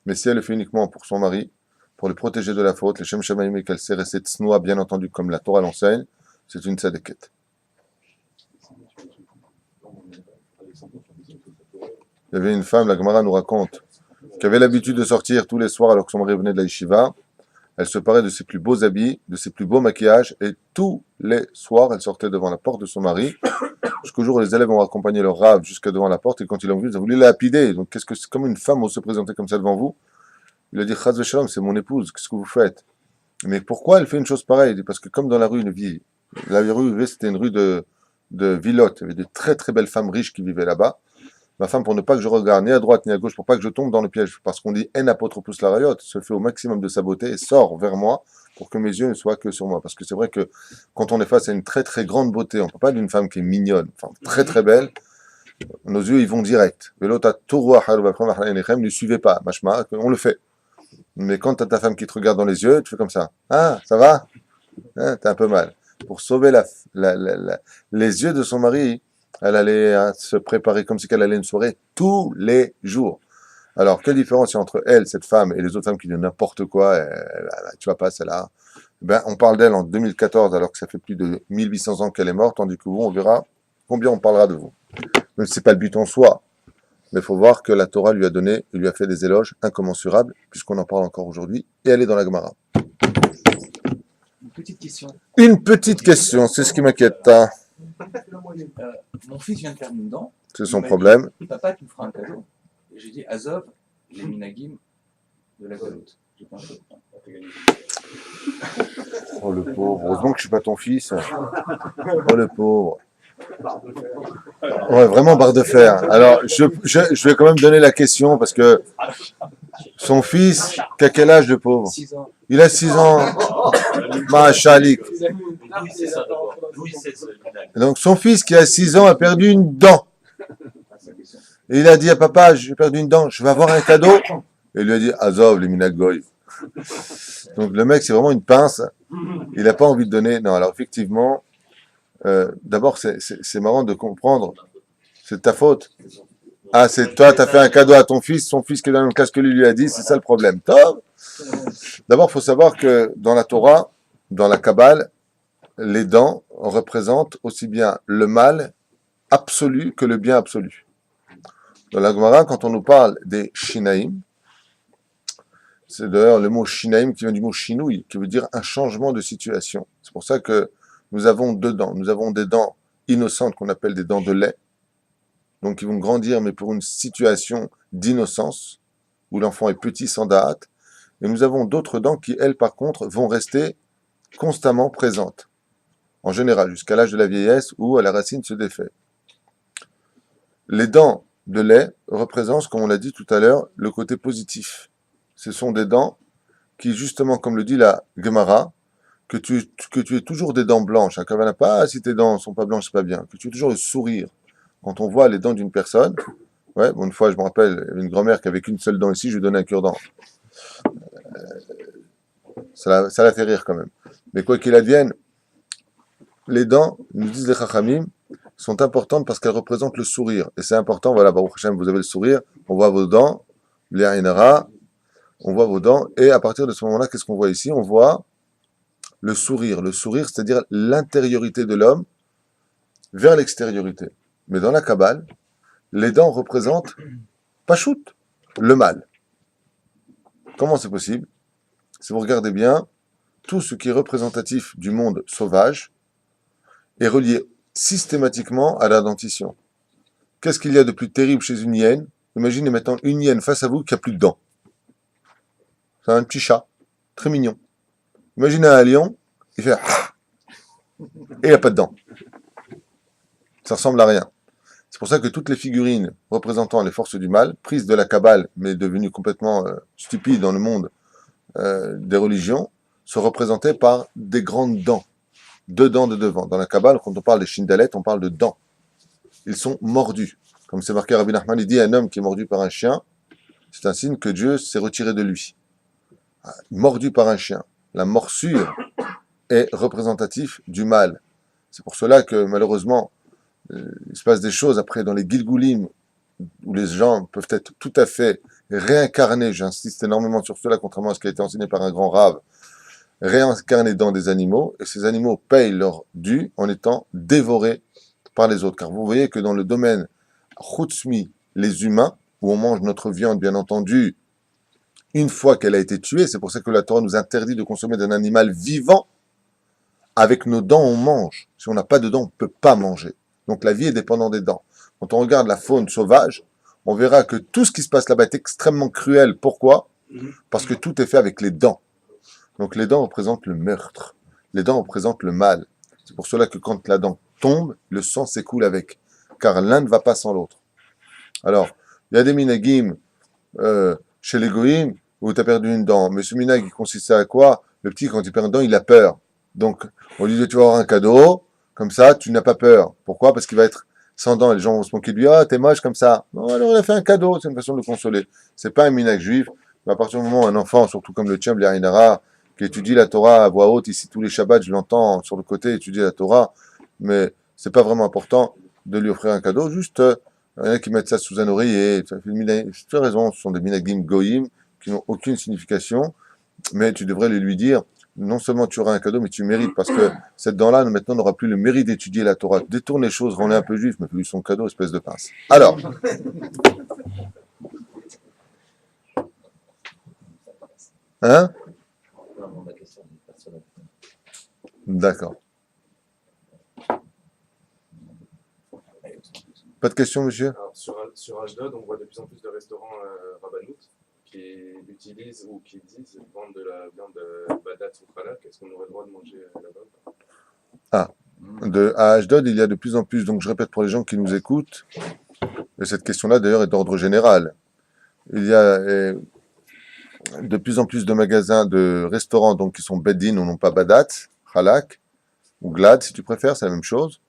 Speaker 1: Mais si elle le fait uniquement pour son mari, pour le protéger de la faute, les Shem Shamaim et qu'elle sait rester tsnoa, bien entendu, comme la Torah l'enseigne, c'est une tzadeket. Il y avait une femme, la Gemara nous raconte, qui avait l'habitude de sortir tous les soirs alors que son mari venait de la yeshiva. Elle se parait de ses plus beaux habits, de ses plus beaux maquillages, et tous les soirs, elle sortait devant la porte de son mari, jusqu'au jour où les élèves ont accompagné leur rave jusqu'à devant la porte, et quand ils l'ont vu, ils ont voulu la lapider. Donc, qu'est-ce que c'est comme une femme ose se présenter comme ça devant vous? Il a dit, Chaz v'shalom, c'est mon épouse, qu'est-ce que vous faites? Mais pourquoi elle fait une chose pareille? Il dit, parce que comme dans la rue, la rue, c'était une rue de vilotes, il y avait de très très belles femmes riches qui vivaient là-bas. Ma femme, pour ne pas que je regarde ni à droite ni à gauche, pour pas que je tombe dans le piège, parce qu'on dit en apotropos la rayotte, se fait au maximum de sa beauté et sort vers moi pour que mes yeux ne soient que sur moi. Parce que c'est vrai que quand on est face à une très très grande beauté, on ne parle pas d'une femme qui est mignonne, enfin très très belle, nos yeux ils vont direct. Ne suivez pas, machma, on le fait. Mais quand tu as ta femme qui te regarde dans les yeux, tu fais comme ça. Ah, ça va? Hein, t'as un peu mal. Pour sauver les yeux de son mari, elle allait se préparer comme si elle allait une soirée tous les jours. Alors, quelle différence il y a entre elle, cette femme, et les autres femmes qui disent n'importe quoi, tu vas pas, celle-là. On parle d'elle en 2014, alors que ça fait plus de 1800 ans qu'elle est morte, tandis que vous, on verra combien on parlera de vous. Même si c'est pas le but en soi, mais il faut voir que la Torah lui a donné, il lui a fait des éloges incommensurables, puisqu'on en parle encore aujourd'hui, et elle est dans la Gemara.
Speaker 4: Une petite question.
Speaker 1: Une petite question, c'est ce qui m'inquiète. Hein.
Speaker 4: Mon fils vient de faire une dent.
Speaker 1: C'est son problème.
Speaker 4: Dit, papa, tu me feras un cadeau. Et j'ai dit, Azov, les minagim de la galoute. J'ai pas un peu.
Speaker 1: Oh le pauvre, heureusement que je suis pas ton fils. Oh le pauvre. Ouais, vraiment barre de fer. Alors, je vais quand même donner la question parce que son fils, qu'à quel âge le pauvre?
Speaker 4: 6 ans.
Speaker 1: Il a 6 ans. Machalik.
Speaker 5: Louis, c'est ça d'abord. Louis, c'est ça.
Speaker 1: Donc son fils qui a 6 ans a perdu une dent. Et il a dit à papa, j'ai perdu une dent, je vais avoir un cadeau. Et il lui a dit, Azov, les minagoy. Donc le mec, c'est vraiment une pince. Il n'a pas envie de donner. Non, alors effectivement, d'abord, c'est marrant de comprendre. C'est de ta faute. Ah, c'est toi, tu as fait un cadeau à ton fils, son fils qui est dans le même classe que lui a dit, c'est ça le problème. Top. D'abord, il faut savoir que dans la Torah, dans la Kabbale, les dents représentent aussi bien le mal absolu que le bien absolu. Dans la Gemara, quand on nous parle des shinaïm, c'est d'ailleurs le mot shinaïm qui vient du mot shinouï, qui veut dire un changement de situation. C'est pour ça que nous avons deux dents. Nous avons des dents innocentes qu'on appelle des dents de lait, donc qui vont grandir, mais pour une situation d'innocence, où l'enfant est petit sans da'at. Et nous avons d'autres dents qui, elles, par contre, vont rester constamment présentes. En général, jusqu'à l'âge de la vieillesse, où la racine se défait. Les dents de lait représentent, comme on l'a dit tout à l'heure, le côté positif. Ce sont des dents qui, justement, comme le dit la Gemara, que tu aies toujours des dents blanches. Un n'a pas, si tes dents ne sont pas blanches, c'est pas bien. Que tu aies toujours le sourire. Quand on voit les dents d'une personne, ouais, bon, une fois, je me rappelle, il y avait une grand-mère qui avait qu'une seule dent ici, je lui donnais un cure-dent. Ça la fait rire quand même. Mais quoi qu'il advienne, les dents, nous disent les Chachamim, sont importantes parce qu'elles représentent le sourire. Et c'est important, voilà, Baruch Hashem, vous avez le sourire, on voit vos dents, les Ainara, on voit vos dents, et à partir de ce moment-là, qu'est-ce qu'on voit ici? On voit le sourire. Le sourire, c'est-à-dire l'intériorité de l'homme vers l'extériorité. Mais dans la Kabbale, les dents représentent, pachout, le mal. Comment c'est possible? Si vous regardez bien, tout ce qui est représentatif du monde sauvage est relié systématiquement à la dentition. Qu'est-ce qu'il y a de plus terrible chez une hyène? Imaginez maintenant une hyène face à vous qui a plus de dents. C'est un petit chat, très mignon. Imaginez un lion, il fait et il n'a pas de dents. Ça ressemble à rien. C'est pour ça que toutes les figurines représentant les forces du mal, prises de la Kabbale, mais devenues complètement stupides dans le monde des religions, sont représentées par des grandes dents. 2 dents de devant. Dans la Kabbale, quand on parle des shindalettes, on parle de dents. Ils sont mordus. Comme c'est marqué, Rabbi Nachman, il dit, un homme qui est mordu par un chien, c'est un signe que Dieu s'est retiré de lui. Mordu par un chien. La morsure est représentative du mal. C'est pour cela que, malheureusement, il se passe des choses après dans les Gilgulim, où les gens peuvent être tout à fait réincarnés, j'insiste énormément sur cela, contrairement à ce qui a été enseigné par un grand rave, réincarnés dans des animaux, et ces animaux payent leur dû en étant dévorés par les autres. Car vous voyez que dans le domaine Chutzmi, les humains, où on mange notre viande, bien entendu, une fois qu'elle a été tuée, c'est pour ça que la Torah nous interdit de consommer d'un animal vivant. Avec nos dents, on mange. Si on n'a pas de dents, on ne peut pas manger. Donc la vie est dépendante des dents. Quand on regarde la faune sauvage, on verra que tout ce qui se passe là-bas est extrêmement cruel. Pourquoi? Parce que tout est fait avec les dents. Donc les dents représentent le meurtre. Les dents représentent le mal. C'est pour cela que quand la dent tombe, le sang s'écoule avec. Car l'un ne va pas sans l'autre. Alors, il y a des minagim chez les goïms où tu as perdu une dent. Mais ce minag, il consistait à quoi? Le petit, quand il perd une dent, il a peur. Donc, on lui dit, tu vas avoir un cadeau, comme ça, tu n'as pas peur. Pourquoi? Parce qu'il va être sans dents, et les gens vont se moquer de lui, ah, t'es moche comme ça. Non, alors il a fait un cadeau, c'est une façon de le consoler. C'est pas un minag juif, mais à partir du moment où un enfant, surtout comme le tien, Bliarinara, qui étudie la Torah à voix haute, ici tous les Shabbats, je l'entends sur le côté étudier la Torah, mais c'est pas vraiment important de lui offrir un cadeau, juste, il y en a qui mettent ça sous un oreiller, tu as raison, ce sont des minagim goyim, qui n'ont aucune signification, mais tu devrais lui dire, non seulement tu auras un cadeau, mais tu mérites, parce que cette dent-là, maintenant, n'aura plus le mérite d'étudier la Torah. Détourne les choses, rends-les un peu juif, mais plus son cadeau, espèce de pince. Alors. Hein? D'accord. Pas de questions, monsieur?
Speaker 6: Alors, sur Ashdod, on voit de plus en plus de restaurants rabbanout qui utilisent ou qui disent vendre de la viande badat ou khalak, est-ce qu'on aurait le droit de manger là-bas?
Speaker 1: À Ashdod, il y a de plus en plus, donc je répète pour les gens qui nous écoutent, et cette question-là d'ailleurs est d'ordre général. Il y a de plus en plus de magasins, de restaurants donc qui sont bedin ou non pas badat, halak ou glad si tu préfères, c'est la même chose.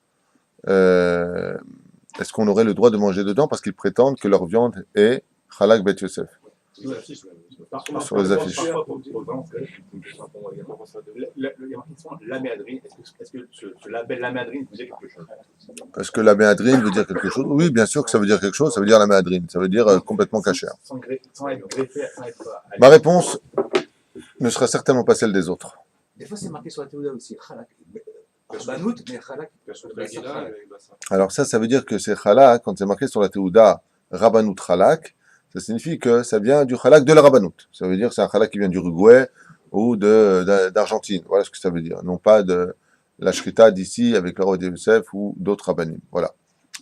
Speaker 1: Est-ce qu'on aurait le droit de manger dedans parce qu'ils prétendent que leur viande est halak bet Yosef
Speaker 6: Sur les affiches, même.
Speaker 1: sur les affiches.
Speaker 5: Parfois, pour vraiment, il y a marqué souvent la méadrine. Est-ce que ce label la méadrine vous dit quelque chose?
Speaker 1: Est-ce que la méadrine veut dire quelque chose? Oui, bien sûr que ça veut dire quelque chose, ça veut dire la méadrine, ça veut dire complètement cachère.
Speaker 5: Sans être greffé, sans être.
Speaker 1: Ma réponse ne sera certainement pas celle des autres.
Speaker 4: Des fois, c'est marqué sur la Théouda aussi. Khalak. Banout, mais Khalak.
Speaker 1: Alors ça veut dire que c'est Khalak, quand c'est marqué sur la Théouda, Rabbanout Khalak, ça signifie que ça vient du Khalak de la Rabbanout. Ça veut dire que c'est un Khalak qui vient d'Uruguay ou d'Argentine. Voilà ce que ça veut dire. Non pas de la Shrita d'ici avec le roi de Yosef ou d'autres Rabbanim. Voilà.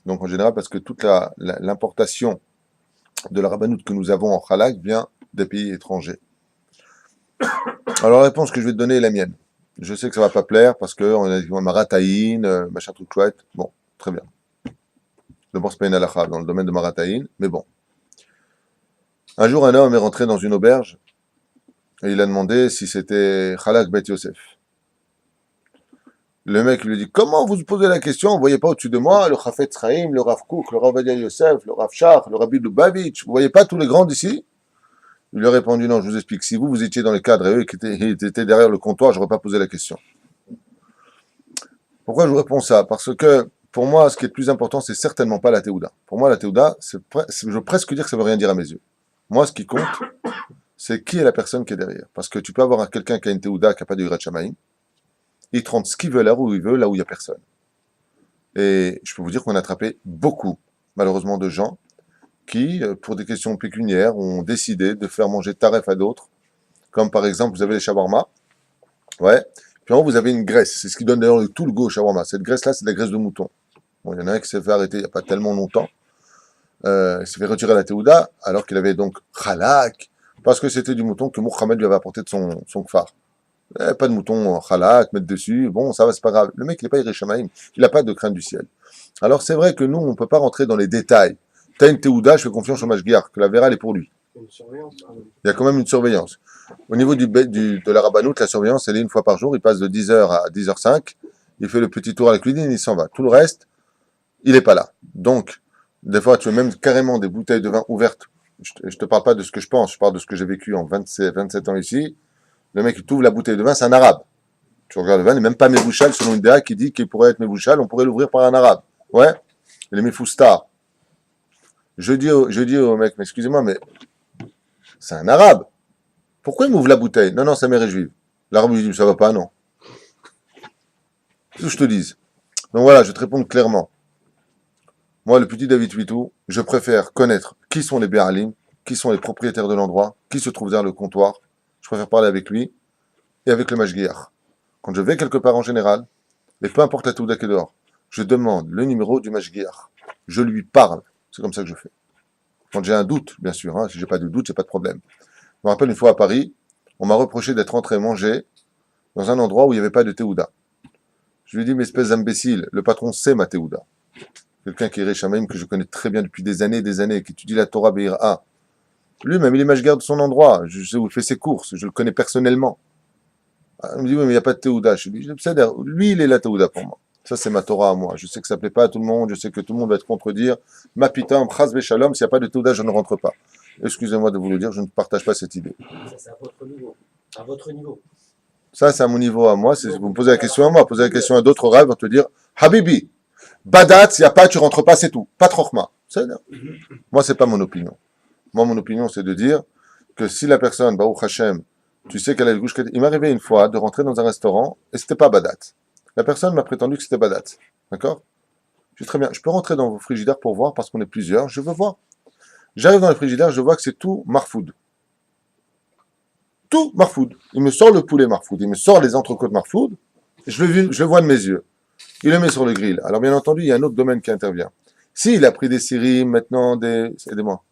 Speaker 1: Donc en général, parce que toute l'importation de la Rabbanout que nous avons en Khalak vient des pays étrangers. Alors la réponse que je vais te donner est la mienne. Je sais que ça va pas plaire parce qu'on a dit Marataïn, machin truc chouette. Bon, très bien. Je pense pas une halakha dans le domaine de Marataïn, mais bon. Un jour, un homme est rentré dans une auberge et il a demandé si c'était Khalak Bet Yosef. Le mec lui dit, comment vous posez la question? Vous voyez pas au-dessus de moi le Chafetz Chaim, le Rav Kook, le Rav Ovadia Yosef, le Rav Shach, le Rabbi Lubavitch. Vous voyez pas tous les grands d'ici? Il lui a répondu, non, je vous explique. Si vous étiez dans les cadres et eux qui étaient derrière le comptoir, je n'aurais pas posé la question. Pourquoi je vous réponds ça? Parce que, pour moi, ce qui est le plus important, c'est certainement pas la Théouda. Pour moi, la Théouda, je veux presque dire que ça veut rien dire à mes yeux. Moi, ce qui compte, c'est qui est la personne qui est derrière. Parce que tu peux avoir quelqu'un qui a une Théouda, qui n'a pas de Yirat Shamayim, il te rend ce qu'il veut là où il veut, là où il n'y a personne. Et je peux vous dire qu'on a attrapé beaucoup, malheureusement, de gens qui, pour des questions pécuniaires, ont décidé de faire manger taref à d'autres. Comme par exemple, vous avez les shawarma. Ouais. Puis en haut, vous avez une graisse. C'est ce qui donne d'ailleurs tout le goût au shawarma. Cette graisse-là, c'est de la graisse de mouton. Bon, il y en a un qui s'est fait arrêter il n'y a pas tellement longtemps. Il s'est fait retirer la théouda, alors qu'il avait donc khalak, parce que c'était du mouton que Mohammed lui avait apporté de son kfar. Pas de mouton khalak, mettre dessus, bon, ça va, c'est pas grave. Le mec, il n'est pas Yereshamaïm, il n'a pas de crainte du ciel. Alors c'est vrai que nous, on ne peut pas rentrer dans les détails. T'as une théouda, je fais confiance au Mashgiach, que la Vera, elle est pour lui.
Speaker 3: Une surveillance.
Speaker 1: Il y a quand même une surveillance. Au niveau de la Rabbanout, la surveillance, elle est une fois par jour, il passe de 10h à 10h05, il fait le petit tour avec l'udine, il s'en va. Tout le reste, il n'est pas là. Donc, des fois, tu as même carrément des bouteilles de vin ouvertes. Je te parle pas de ce que je pense, je parle de ce que j'ai vécu en 27 ans ici. Le mec, il t'ouvre la bouteille de vin, c'est un arabe. Tu regardes le vin, il n'est même pas Mebouchal, selon une DA qui dit qu'il pourrait être Mebouchal, on pourrait l'ouvrir par un arabe. Ouais, il est Mefoustar. Je dis au mec, mais excusez-moi, mais c'est un arabe. Pourquoi il m'ouvre la bouteille? Non, non, ça m'est juive. L'arabe lui dit, ça va pas, non. C'est ce que je te dis. Donc voilà, je vais te répondre clairement. Moi, le petit David Huitou, je préfère connaître qui sont les Béalim, qui sont les propriétaires de l'endroit, qui se trouvent derrière le comptoir. Je préfère parler avec lui et avec le Mashgiach. Quand je vais quelque part en général, et peu importe la Touda qui est dehors, je demande le numéro du Mashgiach. Je lui parle. C'est comme ça que je fais. Quand j'ai un doute, bien sûr, hein, si j'ai pas de doute, c'est pas de problème. Je me rappelle une fois à Paris, on m'a reproché d'être rentré manger dans un endroit où il n'y avait pas de Théouda. Je lui ai dit, mais espèce d'imbécile, le patron sait ma Théouda. Quelqu'un qui est Réchamaïm, que je connais très bien depuis des années, qui étudie la Torah Be'ira. Lui-même, il est mashgar de son endroit. Je sais où il fait ses courses. Je le connais personnellement. Il me dit, oui, mais il n'y a pas de Théouda. Je lui dis, lui, il est la Théouda pour moi. Ça, c'est ma Torah à moi. Je sais que ça ne plaît pas à tout le monde. Je sais que tout le monde va te contredire. Ma pitam, chas shalom, s'il n'y a pas de Théouda, je ne rentre pas. Excusez-moi de vous le dire, je ne partage pas cette idée.
Speaker 7: Ça, c'est à votre niveau. À votre niveau.
Speaker 1: Ça, c'est à mon niveau à moi. Vous me posez la question à moi. Posez la question à d'autres rêves, on te dire, Habibi, Badat, s'il n'y a pas, tu rentres pas, c'est tout. Pas de chokhma. Moi, c'est pas mon opinion. Moi, mon opinion, c'est de dire que si la personne, Baruch Hashem, tu sais qu'elle a le gouche. Il m'est arrivé une fois de rentrer dans un restaurant et c'était pas Badat. La personne m'a prétendu que c'était Badat. D'accord? Je dis très bien. Je peux rentrer dans vos frigidaires pour voir parce qu'on est plusieurs. Je veux voir. J'arrive dans les frigidaires, je vois que c'est tout Marfoud. Tout Marfoud. Il me sort le poulet Marfoud. Il me sort les entrecôtes Marfoud. Je le vois de mes yeux. Il le met sur le grill. Alors, bien entendu, il y a un autre domaine qui intervient. S'il a pris des séries, maintenant, aidez-moi.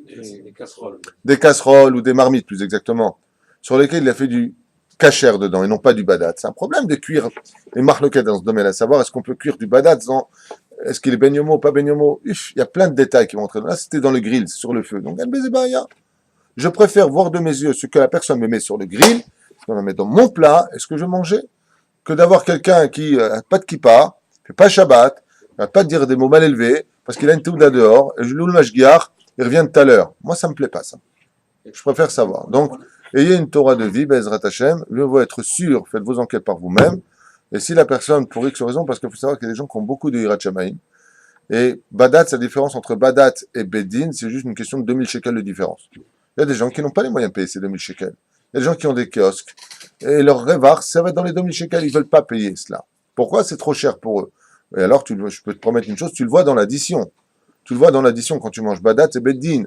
Speaker 2: Des casseroles.
Speaker 1: des casseroles ou des marmites plus exactement, sur lesquelles il a fait du kasher dedans et non pas du badat. C'est un problème de cuire les marloquettes dans ce domaine, à savoir est-ce qu'on peut cuire du badat dans, est-ce qu'il est benyomo ou pas benyomo. Il y a plein de détails qui vont entrer. Là, c'était dans le grill, sur le feu. Donc, je préfère voir de mes yeux ce que la personne me met sur le grill, ce qu'on va mettre dans mon plat, et ce que je mangeais, que d'avoir quelqu'un qui n'a pas de kippa, fait pas Shabbat, n'a pas de dire des mots mal élevés, parce qu'il a une touda dehors, et je loue le mashgiach, il revient tout à l'heure. Moi, ça me plaît pas, ça. Je préfère savoir. Donc, ayez une Torah de vie, Bezrat Hashem, mieux vaut être sûr, faites vos enquêtes par vous-même, et si la personne, pour X raison, parce qu'il faut savoir qu'il y a des gens qui ont beaucoup de Hirat Shamaim, et Badat, la différence entre Badat et Beddin, c'est juste une question de 2000 shekels de différence. Il y a des gens qui n'ont pas les moyens de payer ces 2000 shekels. Il y a des gens qui ont des kiosques, et leur révar, ça va être dans les 2000 shekels, ils veulent pas payer cela. Pourquoi? C'est trop cher pour eux. Et alors, je peux te promettre une chose, tu le vois dans l'addition. Tu le vois dans l'addition quand tu manges Badat, c'est Beddin.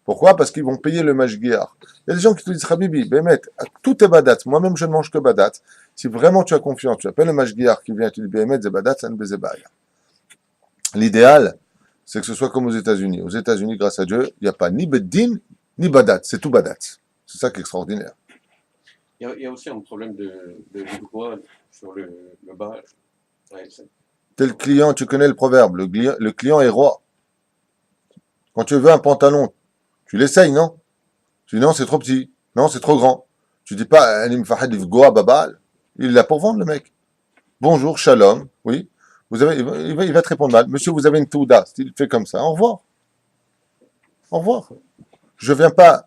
Speaker 1: Pourquoi? Parce qu'ils vont payer le mashgiach. Il y a des gens qui te disent, Habibi, Bémet, tout est Badat. Moi-même, je ne mange que Badat. Si vraiment tu as confiance, tu appelles le mashgiach qui vient et tu dis, Bémet, c'est Badat, c'est un bezebaya. L'idéal, c'est que ce soit comme aux États-Unis. Aux États-Unis, grâce à Dieu, il n'y a pas ni Beddin, ni Badat. C'est tout Badat. C'est ça qui est extraordinaire.
Speaker 2: Il y a aussi un problème de poids sur le bas. Ouais,
Speaker 1: Tel client, tu connais le proverbe, le client est roi. Quand tu veux un pantalon, tu l'essayes, non? Tu dis non, c'est trop petit. Non, c'est trop grand. Tu dis pas, babal. Il est là pour vendre, le mec. Bonjour, shalom. Oui. Il va te répondre mal. Monsieur, vous avez une touda. Il fait comme ça. Au revoir. Au revoir. Je viens pas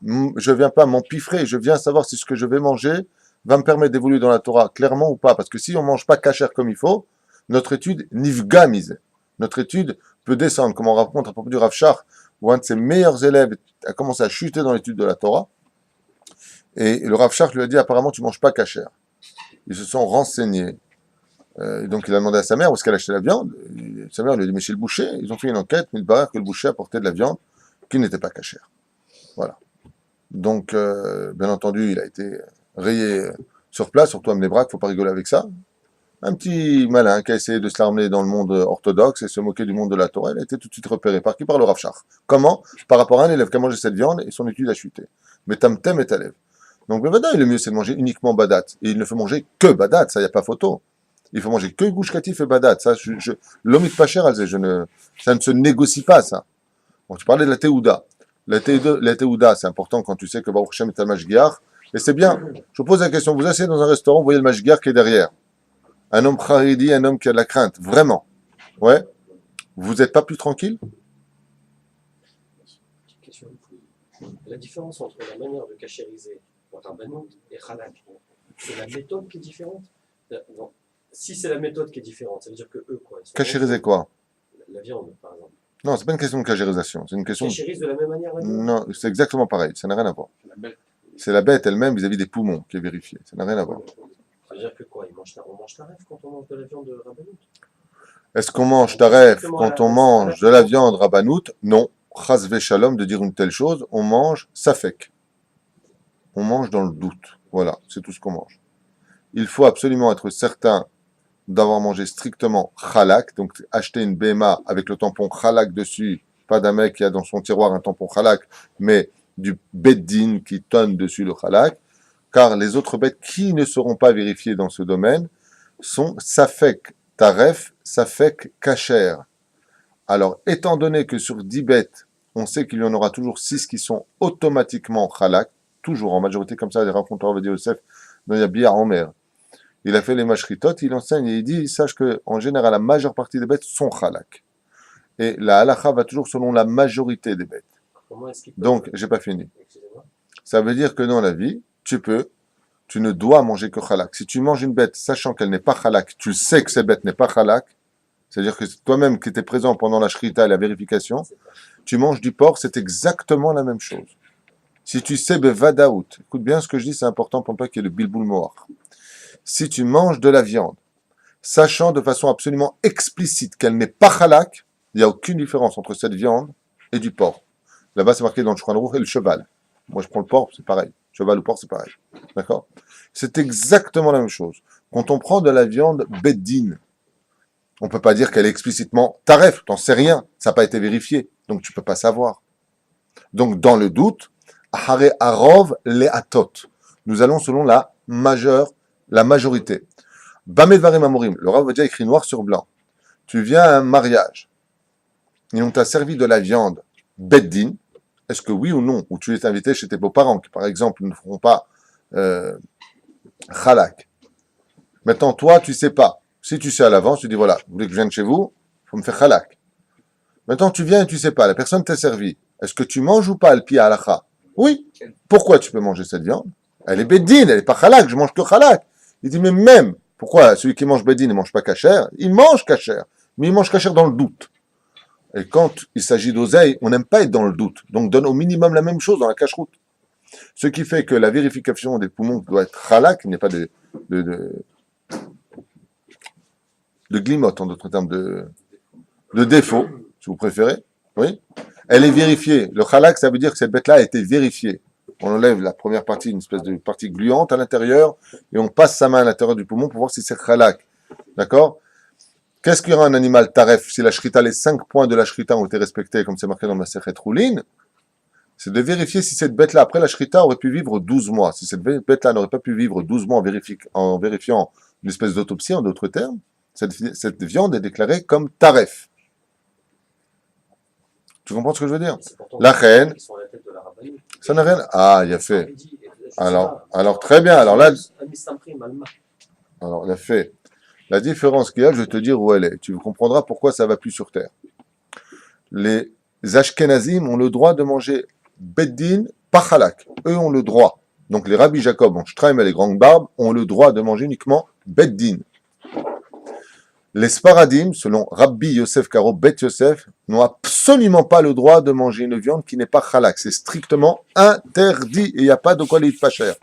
Speaker 1: m'empiffrer. Je viens savoir si ce que je vais manger va me permettre d'évoluer dans la Torah clairement ou pas. Parce que si on mange pas kasher comme il faut, notre étude nifga mise. Notre étude peut descendre, comme on raconte à propos du Rav Shach, où un de ses meilleurs élèves a commencé à chuter dans l'étude de la Torah. Et le Rav Shach lui a dit, apparemment, tu manges pas kasher. Ils se sont renseignés. Donc, il a demandé à sa mère où est-ce qu'elle achetait la viande. Et sa mère lui a dit, mais chez le boucher. Ils ont fait une enquête, mais il paraît que le boucher apportait de la viande qui n'était pas kasher. Voilà. Donc, bien entendu, il a été rayé sur place, surtout à Mnebrak, faut pas rigoler avec ça. Un petit malin qui a essayé de se l'armer dans le monde orthodoxe et se moquer du monde de la Torah, il a été tout de suite repéré. Par qui? Par le Rav Shach. Comment? Par rapport à un élève qui a mangé cette viande et son étude a chuté. Mais tamtem est élève. Donc, le mieux, c'est de manger uniquement Badat. Et il ne faut manger que Badat, ça, il n'y a pas photo. Il faut manger que Gush Katif et Badat. Ça, l'homme pas cher, ça ne se négocie pas, ça. Bon, tu parlais de la Théouda. La Théouda, c'est important quand tu sais que Baruch Hashem est un mashgiach. Et c'est bien. Je vous pose la question. Vous asseyez dans un restaurant, vous voyez le mashgiach qui est derrière. Un homme charidi, un homme qui a de la crainte. Vraiment. Ouais. Vous n'êtes pas plus tranquille?
Speaker 7: Question. La différence entre la manière de cachériser Rabanout et Halak, c'est la méthode qui est différente? Non. Si c'est la méthode qui est différente, ça veut dire que eux, quoi.
Speaker 1: Cachériser quoi?
Speaker 7: La viande, par exemple.
Speaker 1: Non, c'est pas une question de cachérisation. C'est une question.
Speaker 7: Cachérise de la même manière la viande?
Speaker 1: Non, c'est exactement pareil. Ça n'a rien à voir. C'est la bête elle-même vis-à-vis des poumons qui est vérifiée. Ça n'a rien à voir.
Speaker 7: Ça veut dire que quoi? On mange taref quand on mange de la viande de Rabanout?
Speaker 1: Est-ce qu'on mange taref quand on mange de la viande Rabanout? Non. Chas shalom de dire une telle chose. On mange safek. On mange dans le doute. Voilà, c'est tout ce qu'on mange. Il faut absolument être certain d'avoir mangé strictement halak, donc acheter une BMA avec le tampon halak dessus, pas d'un mec qui a dans son tiroir un tampon halak, mais du beddin qui tonne dessus le halak, car les autres bêtes qui ne seront pas vérifiées dans ce domaine sont safek taref, safek kacher. Alors, étant donné que sur 10 bêtes, on sait qu'il y en aura toujours 6 qui sont automatiquement halak, toujours en majorité comme ça, les rencontres Rav Yosef dans Yabia Omer. Il a fait les mashritot, il enseigne et il dit, sache qu'en général, la majeure partie des bêtes sont halak. Et la halakha va toujours selon la majorité des bêtes. Donc, j'ai pas fini. Ça veut dire que dans la vie, tu ne dois manger que halak. Si tu manges une bête sachant qu'elle n'est pas halak, tu sais que cette bête n'est pas halak, c'est-à-dire que toi-même qui étais présent pendant la shrita et la vérification, tu manges du porc, c'est exactement la même chose. Si tu sais bevadaout, écoute bien ce que je dis, c'est important pour ne pas qu'il y ait le bilboul moar. Si tu manges de la viande, sachant de façon absolument explicite qu'elle n'est pas halak, il n'y a aucune différence entre cette viande et du porc. Là-bas, c'est marqué dans le Shulchan Aruch et le cheval. Moi, je prends le porc, c'est pareil. Cheval ou porc, c'est pareil. D'accord? C'est exactement la même chose. Quand on prend de la viande beddin, on ne peut pas dire qu'elle est explicitement taref, t'en sais rien, ça n'a pas été vérifié, donc tu ne peux pas savoir. Donc, dans le doute, Hare Arov Leatot. Nous allons selon la majorité. Bamedvarim Amorim. Le Rav Ovadia écrit noir sur blanc. Tu viens à un mariage et on t'a servi de la viande beddin. Est-ce que oui ou non? Ou tu es invité chez tes beaux-parents qui, par exemple, ne feront pas chalak. Maintenant, toi, tu sais pas. Si tu sais à l'avance, tu dis voilà, vous voulez que je vienne chez vous, il faut me faire chalak. Maintenant, tu viens et tu sais pas. La personne t'a servi. Est-ce que tu manges ou pas al-pi à halakha? Oui. Pourquoi tu peux manger cette viande? Elle est beddin, elle est pas chalak, je mange que chalak. Il dit mais même, pourquoi celui qui mange beddin ne mange pas kasher? Il mange kasher, mais il mange kasher dans le doute. Et quand il s'agit d'oseille, on n'aime pas être dans le doute. Donc donne au minimum la même chose dans la cache-route. Ce qui fait que la vérification des poumons doit être halak, il n'y a pas de glimote, en d'autres termes, de défaut, si vous préférez. Oui. Elle est vérifiée. Le halak, ça veut dire que cette bête-là a été vérifiée. On enlève la première partie, une espèce de partie gluante à l'intérieur, et on passe sa main à l'intérieur du poumon pour voir si c'est halak. D'accord? Qu'est-ce qu'il y aura un animal taref si la shrita, les 5 points de la shrita ont été respectés, comme c'est marqué dans ma Masechet Roulin? C'est de vérifier si cette bête-là, après la shrita, aurait pu vivre 12 mois. Si cette bête-là n'aurait pas pu vivre 12 mois en vérifiant une espèce d'autopsie, en d'autres termes, cette viande est déclarée comme taref. Tu comprends ce que je veux dire? La reine, ça n'a rien. Ah, il a fait. Alors très bien. Alors là, il a fait. La différence qu'il y a, je vais te dire où elle est. Tu comprendras pourquoi ça va plus sur terre. Les Ashkenazim ont le droit de manger beddin pachalak. Eux ont le droit. Donc les Rabbi Jacob en Shtraim et les grandes barbes ont le droit de manger uniquement beddin. Les Sparadim, selon Rabbi Yosef Karo Bet Yosef, n'ont absolument pas le droit de manger une viande qui n'est pas halak. C'est strictement interdit. Et il n'y a pas de quoi les pas cher.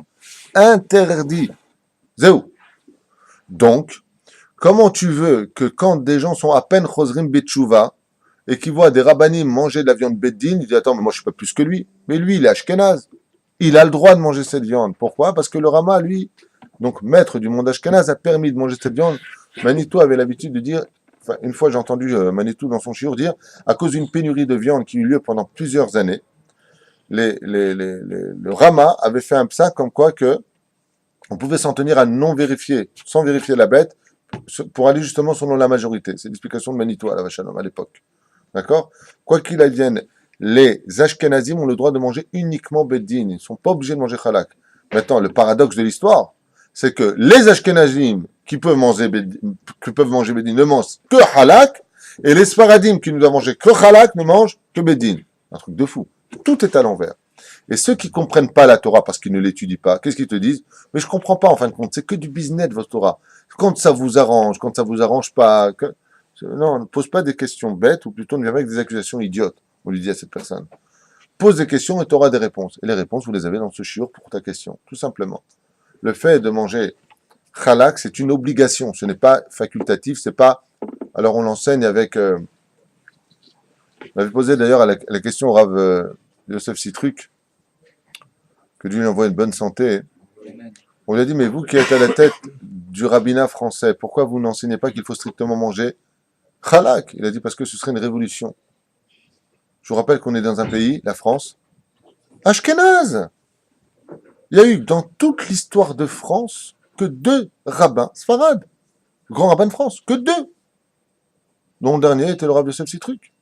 Speaker 1: Interdit. Zéou. Donc, comment tu veux que quand des gens sont à peine chosrim betchouva et qui voient des rabbanim manger de la viande beddin, ils disent attends, mais moi je suis pas plus que lui. Mais lui, il est ashkenaz. Il a le droit de manger cette viande. Pourquoi? Parce que le Rama, lui, donc maître du monde ashkenaz, a permis de manger cette viande. Manitou avait l'habitude de dire, enfin, une fois j'ai entendu Manitou dans son shiur dire, à cause d'une pénurie de viande qui eut lieu pendant plusieurs années, le Rama avait fait un psa comme quoi que on pouvait s'en tenir à non vérifier, sans vérifier la bête, pour aller justement selon la majorité. C'est l'explication de Manitou à la Vachalom à l'époque. D'accord? Quoi qu'il advienne, les Ashkenazim ont le droit de manger uniquement beddin. Ils ne sont pas obligés de manger halak. Maintenant, le paradoxe de l'histoire, c'est que les Ashkenazim qui peuvent manger beddin ne mangent que halak, et les Sfaradim qui ne doivent manger que halak ne mangent que beddin. Un truc de fou. Tout est à l'envers. Et ceux qui comprennent pas la Torah parce qu'ils ne l'étudient pas, qu'est-ce qu'ils te disent? Mais je comprends pas en fin de compte, c'est que du business votre Torah. Quand ça vous arrange pas, non, ne pose pas des questions bêtes, ou plutôt ne viens pas avec des accusations idiotes, on lui dit à cette personne. Pose des questions et tu auras des réponses. Et les réponses, vous les avez dans ce shiur pour ta question, tout simplement. Le fait de manger halak, c'est une obligation, ce n'est pas facultatif, c'est pas... Alors on l'enseigne avec... on avait posé d'ailleurs la question au Rav Yosef Sitruk, que Dieu lui envoie une bonne santé. On lui a dit, mais vous qui êtes à la tête du rabbinat français, pourquoi vous n'enseignez pas qu'il faut strictement manger halak? Il a dit, parce que ce serait une révolution. Je vous rappelle qu'on est dans un pays, la France, ashkénaze. Il y a eu dans toute l'histoire de France que 2 rabbins sfarades. Le grand rabbin de France, que 2. Dont le dernier était le Rav Yosef Sitruk.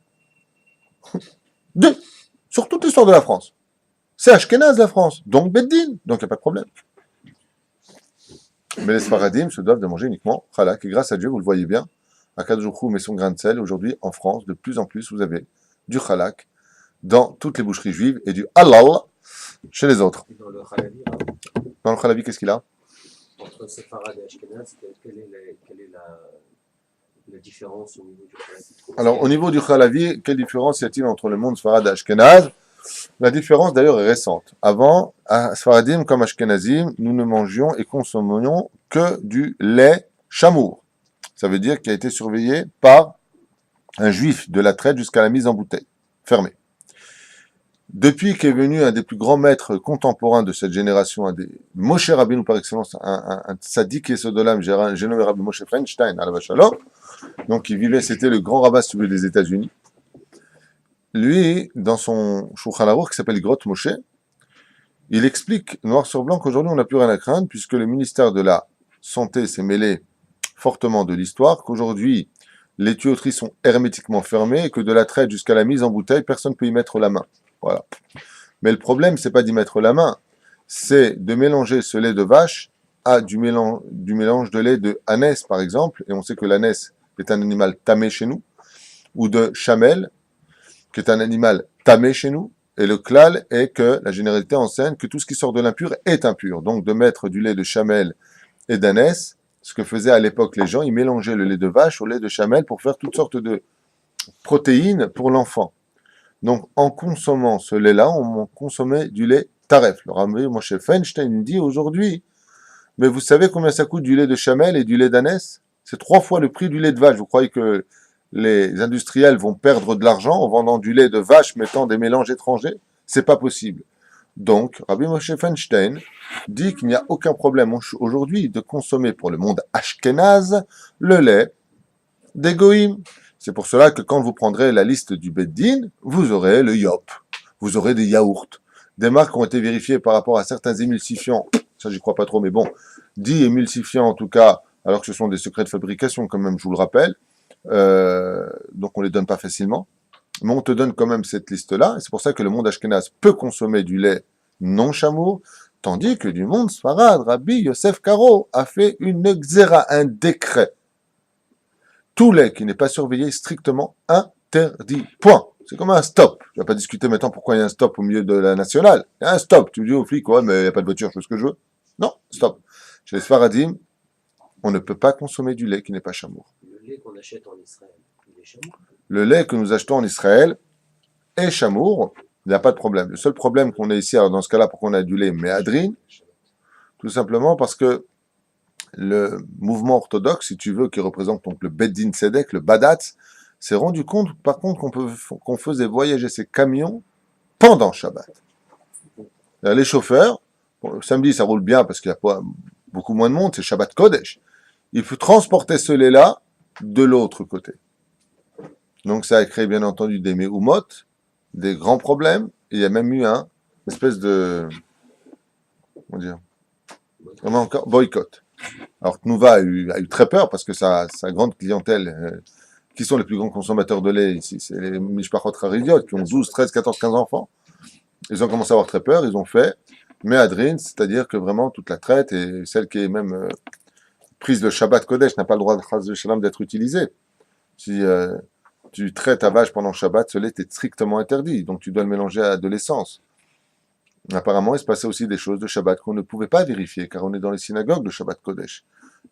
Speaker 1: 2. Sur toute l'histoire de la France. C'est ashkénaze la France, donc beddin, donc il n'y a pas de problème. Mais les Sfaradim se doivent de manger uniquement halak, et grâce à Dieu, vous le voyez bien, Akadosh Baruch Hu met son grain de sel. Aujourd'hui, en France, de plus en plus, vous avez du halak dans toutes les boucheries juives et du halal chez les autres.
Speaker 7: Et dans le Halavi,
Speaker 1: Dans le halavi, qu'est-ce qu'il a?
Speaker 7: entre Sepharad et Ashkenaz, quelle est la différence au niveau du Halavi?
Speaker 1: Alors, au niveau du halavi, quelle différence y a-t-il entre le monde Sfarad et Ashkenaz? La différence d'ailleurs est récente. Avant, à Sfaradim comme Ashkenazim, nous ne mangions et consommions que du lait chamour. Ça veut dire qu'il a été surveillé par un juif de la traite jusqu'à la mise en bouteille, fermée. Depuis qu'est venu un des plus grands maîtres contemporains de cette génération, un des Moshe Rabbeinu par excellence, un tzaddik Yesodolam, j'ai nommé Rabbi Moshe Feinstein, à la Vachalom, donc il vivait, c'était le grand rabbin des États-Unis. lui, dans son Shulchan Aruch qui s'appelle Igrot Moshe, il explique noir sur blanc qu'aujourd'hui on n'a plus rien à craindre puisque le ministère de la Santé s'est mêlé fortement de l'histoire, qu'aujourd'hui les tuyauteries sont hermétiquement fermées et que de la traite jusqu'à la mise en bouteille, personne ne peut y mettre la main. Voilà. Mais le problème, c'est pas d'y mettre la main, c'est de mélanger ce lait de vache à du mélange de lait de ânesse, par exemple, et on sait que l'ânesse est un animal tamé chez nous, ou de chamel, qui est un animal tamé chez nous, et le klal est que la généralité enseigne que tout ce qui sort de l'impur est impur. Donc de mettre du lait de chamel et d'ânesse, ce que faisaient à l'époque les gens, ils mélangeaient le lait de vache au lait de chamel pour faire toutes sortes de protéines pour l'enfant. Donc en consommant ce lait-là, on consommait du lait taref. Le Rabbi Moshe Feinstein dit aujourd'hui, mais vous savez combien ça coûte du lait de chamel et du lait d'ânesse? C'est 3 fois le prix du lait de vache. Vous croyez que les industriels vont perdre de l'argent en vendant du lait de vache mettant des mélanges étrangers? C'est pas possible. Donc, Rabbi Moshe Feinstein dit qu'il n'y a aucun problème aujourd'hui de consommer pour le monde ashkénaze le lait des goïms. C'est pour cela que quand vous prendrez la liste du Beddin, vous aurez le Yop, vous aurez des yaourts, des marques qui ont été vérifiées par rapport à certains émulsifiants, ça j'y crois pas trop, mais bon, 10 émulsifiants en tout cas, alors que ce sont des secrets de fabrication quand même, je vous le rappelle, donc on les donne pas facilement, mais on te donne quand même cette liste-là, et c'est pour ça que le monde ashkénaze peut consommer du lait non chamour, tandis que du monde sfarad, Rabbi Yosef Karo a fait une xéra, un décret. Tout lait qui n'est pas surveillé strictement interdit. Point. C'est comme un stop. Je ne vais pas discuter maintenant pourquoi il y a un stop au milieu de la nationale. Il y a un stop. Tu dis aux flics, ouais, mais il n'y a pas de voiture, je fais ce que je veux. Non, stop. Chez les Sfaradim, on ne peut pas consommer du lait qui n'est pas chamour.
Speaker 7: Le lait qu'on achète en Israël, il est chamour.
Speaker 1: Le lait que nous achetons en Israël est chamour. Il n'y a pas de problème. Le seul problème qu'on a ici, alors dans ce cas-là, pourquoi on a du lait méhadrine, tout simplement parce que le mouvement orthodoxe, si tu veux, qui représente donc le Beddin Tzedek, le Badatz, s'est rendu compte, par contre, qu'on faisait voyager ces camions pendant Shabbat. Les chauffeurs, bon, samedi, ça roule bien parce qu'il y a pas beaucoup moins de monde, c'est Shabbat Kodesh. Il faut transporter ce lait-là de l'autre côté. Donc ça a créé, bien entendu, des méhumot, des grands problèmes, et il y a même eu un espèce de, comment dire, vraiment encore, boycott. Alors Tnuva a eu très peur parce que sa grande clientèle, qui sont les plus grands consommateurs de lait ici, c'est les Mishpachot Haridiyot qui ont 12, 13, 14, 15 enfants. Ils ont commencé à avoir très peur, ils ont fait Méhadrin, c'est-à-dire que vraiment toute la traite et celle qui est même prise de Shabbat Kodesh n'a pas le droit de Chaz Shalom d'être utilisée. Si tu traites ta vache pendant Shabbat, ce lait est strictement interdit, donc tu dois le mélanger à de l'essence. Apparemment, il se passait aussi des choses de Shabbat qu'on ne pouvait pas vérifier, car on est dans les synagogues de Shabbat Kodesh.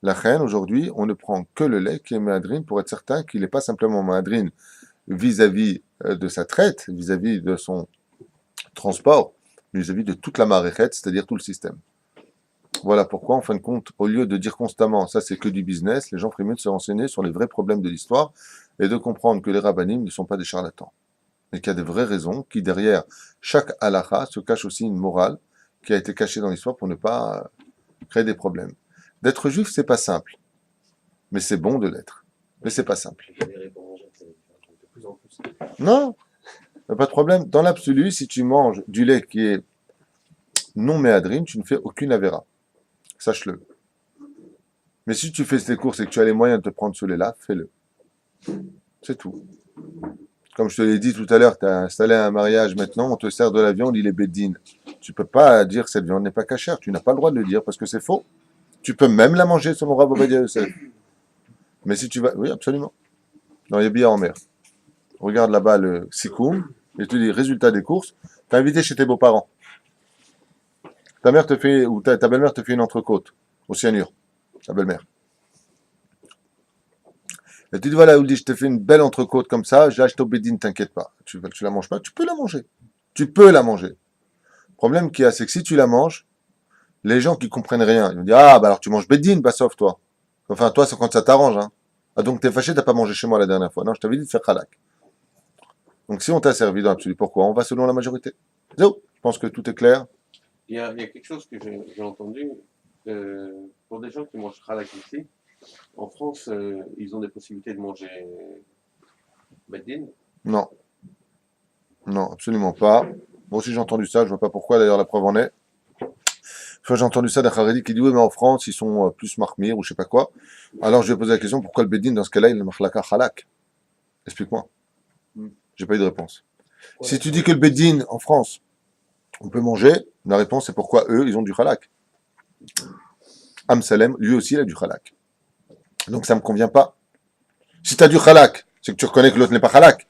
Speaker 1: La reine, aujourd'hui, on ne prend que le lait qui est méhadrine pour être certain qu'il n'est pas simplement méhadrine vis-à-vis de sa traite, vis-à-vis de son transport, mais vis-à-vis de toute la maréchette, c'est-à-dire tout le système. Voilà pourquoi, en fin de compte, au lieu de dire constamment, ça c'est que du business, les gens feraient mieux de se renseigner sur les vrais problèmes de l'histoire et de comprendre que les rabbinim ne sont pas des charlatans. Et qu'il y a des vraies raisons, qui derrière chaque halakha se cache aussi une morale qui a été cachée dans l'histoire pour ne pas créer des problèmes. D'être juif, c'est pas simple, mais c'est bon de l'être. Mais c'est pas simple.
Speaker 7: De plus en plus.
Speaker 1: Non, pas de problème. Dans l'absolu, si tu manges du lait qui est non méhadrine, tu ne fais aucune avéra. Sache-le. Mais si tu fais tes courses et que tu as les moyens de te prendre ce lait-là, fais-le. C'est tout. Comme je te l'ai dit tout à l'heure, tu as installé un mariage maintenant, on te sert de la viande, il est bédine. Tu peux pas dire que cette viande n'est pas cachère. Tu n'as pas le droit de le dire parce que c'est faux. Tu peux même la manger selon Rav Ovadia Yosef. Mais si tu vas... Oui, absolument. Dans les billets en mer. Regarde là-bas le Sikoum, et je te dis, résultat des courses, tu as invité chez tes beaux-parents. Ta mère te fait, ou ta belle-mère te fait une entrecôte, au cyanure, ta belle-mère. Et tu dis, voilà, Ouldi, je te fais une belle entrecôte comme ça, j'ai acheté au Bédine, t'inquiète pas. Tu la manges pas, tu peux la manger. Tu peux la manger. Le problème qu'il y a, c'est que si tu la manges, les gens qui comprennent rien, ils vont dire, ah, bah alors tu manges Bédine, bah sauf toi. Enfin, toi, c'est quand ça t'arrange, hein. Ah, donc t'es fâché, t'as pas mangé chez moi la dernière fois. Non, je t'avais dit de faire halak. Donc si on t'a servi dans l'absolu, pourquoi? On va selon la majorité. Zéro. Je pense que tout est clair.
Speaker 2: Il y a quelque chose que j'ai entendu. Pour des gens qui mangent halak ici, en France, ils ont des possibilités de manger Beddin.
Speaker 1: Non. Non, absolument pas. Moi aussi j'ai entendu ça, je vois pas pourquoi, d'ailleurs la preuve en est. Une fois j'ai entendu ça d'un Haredi qui dit oui mais en France ils sont plus marmir ou je sais pas quoi. Alors je lui ai posé la question pourquoi le Bedin dans ce cas-là il est marlaka halak. Explique-moi. J'ai pas eu de réponse. Si tu dis que le Bedin en France on peut manger, la réponse c'est pourquoi eux ils ont du halak. Amsalem lui aussi il a du halak. Donc ça me convient pas. Si tu as du halak, c'est que tu reconnais que l'autre n'est pas halak.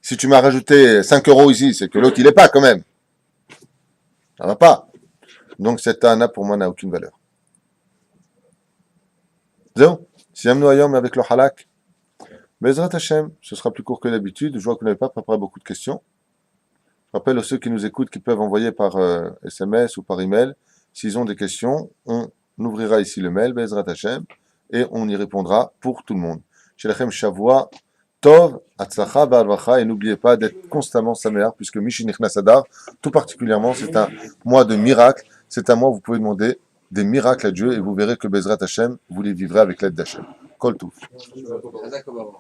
Speaker 1: Si tu m'as rajouté 5 € ici, c'est que l'autre il est pas quand même. Ça va pas. Donc cette Tana pour moi n'a aucune valeur. Zéro. Si Amno Ayom avec le halak, Bezrat Hashem, ce sera plus court que d'habitude. Je vois que vous n'avez pas préparé beaucoup de questions. Je rappelle à ceux qui nous écoutent qui peuvent envoyer par SMS ou par email. S'ils ont des questions, on ouvrira ici le mail, Bezrat Hashem, et on y répondra pour tout le monde. Shelachem Shavua, Tov, Atzlacha, Ba'alvacha, et n'oubliez pas d'être constamment Sameach, puisque Mishinichnas Adar, tout particulièrement, c'est un mois de miracles. C'est un mois où vous pouvez demander des miracles à Dieu, et vous verrez que Bezrat Hashem, vous les vivrez avec l'aide d'Hashem. Kol Touf.
Speaker 4: Chazak Obaron.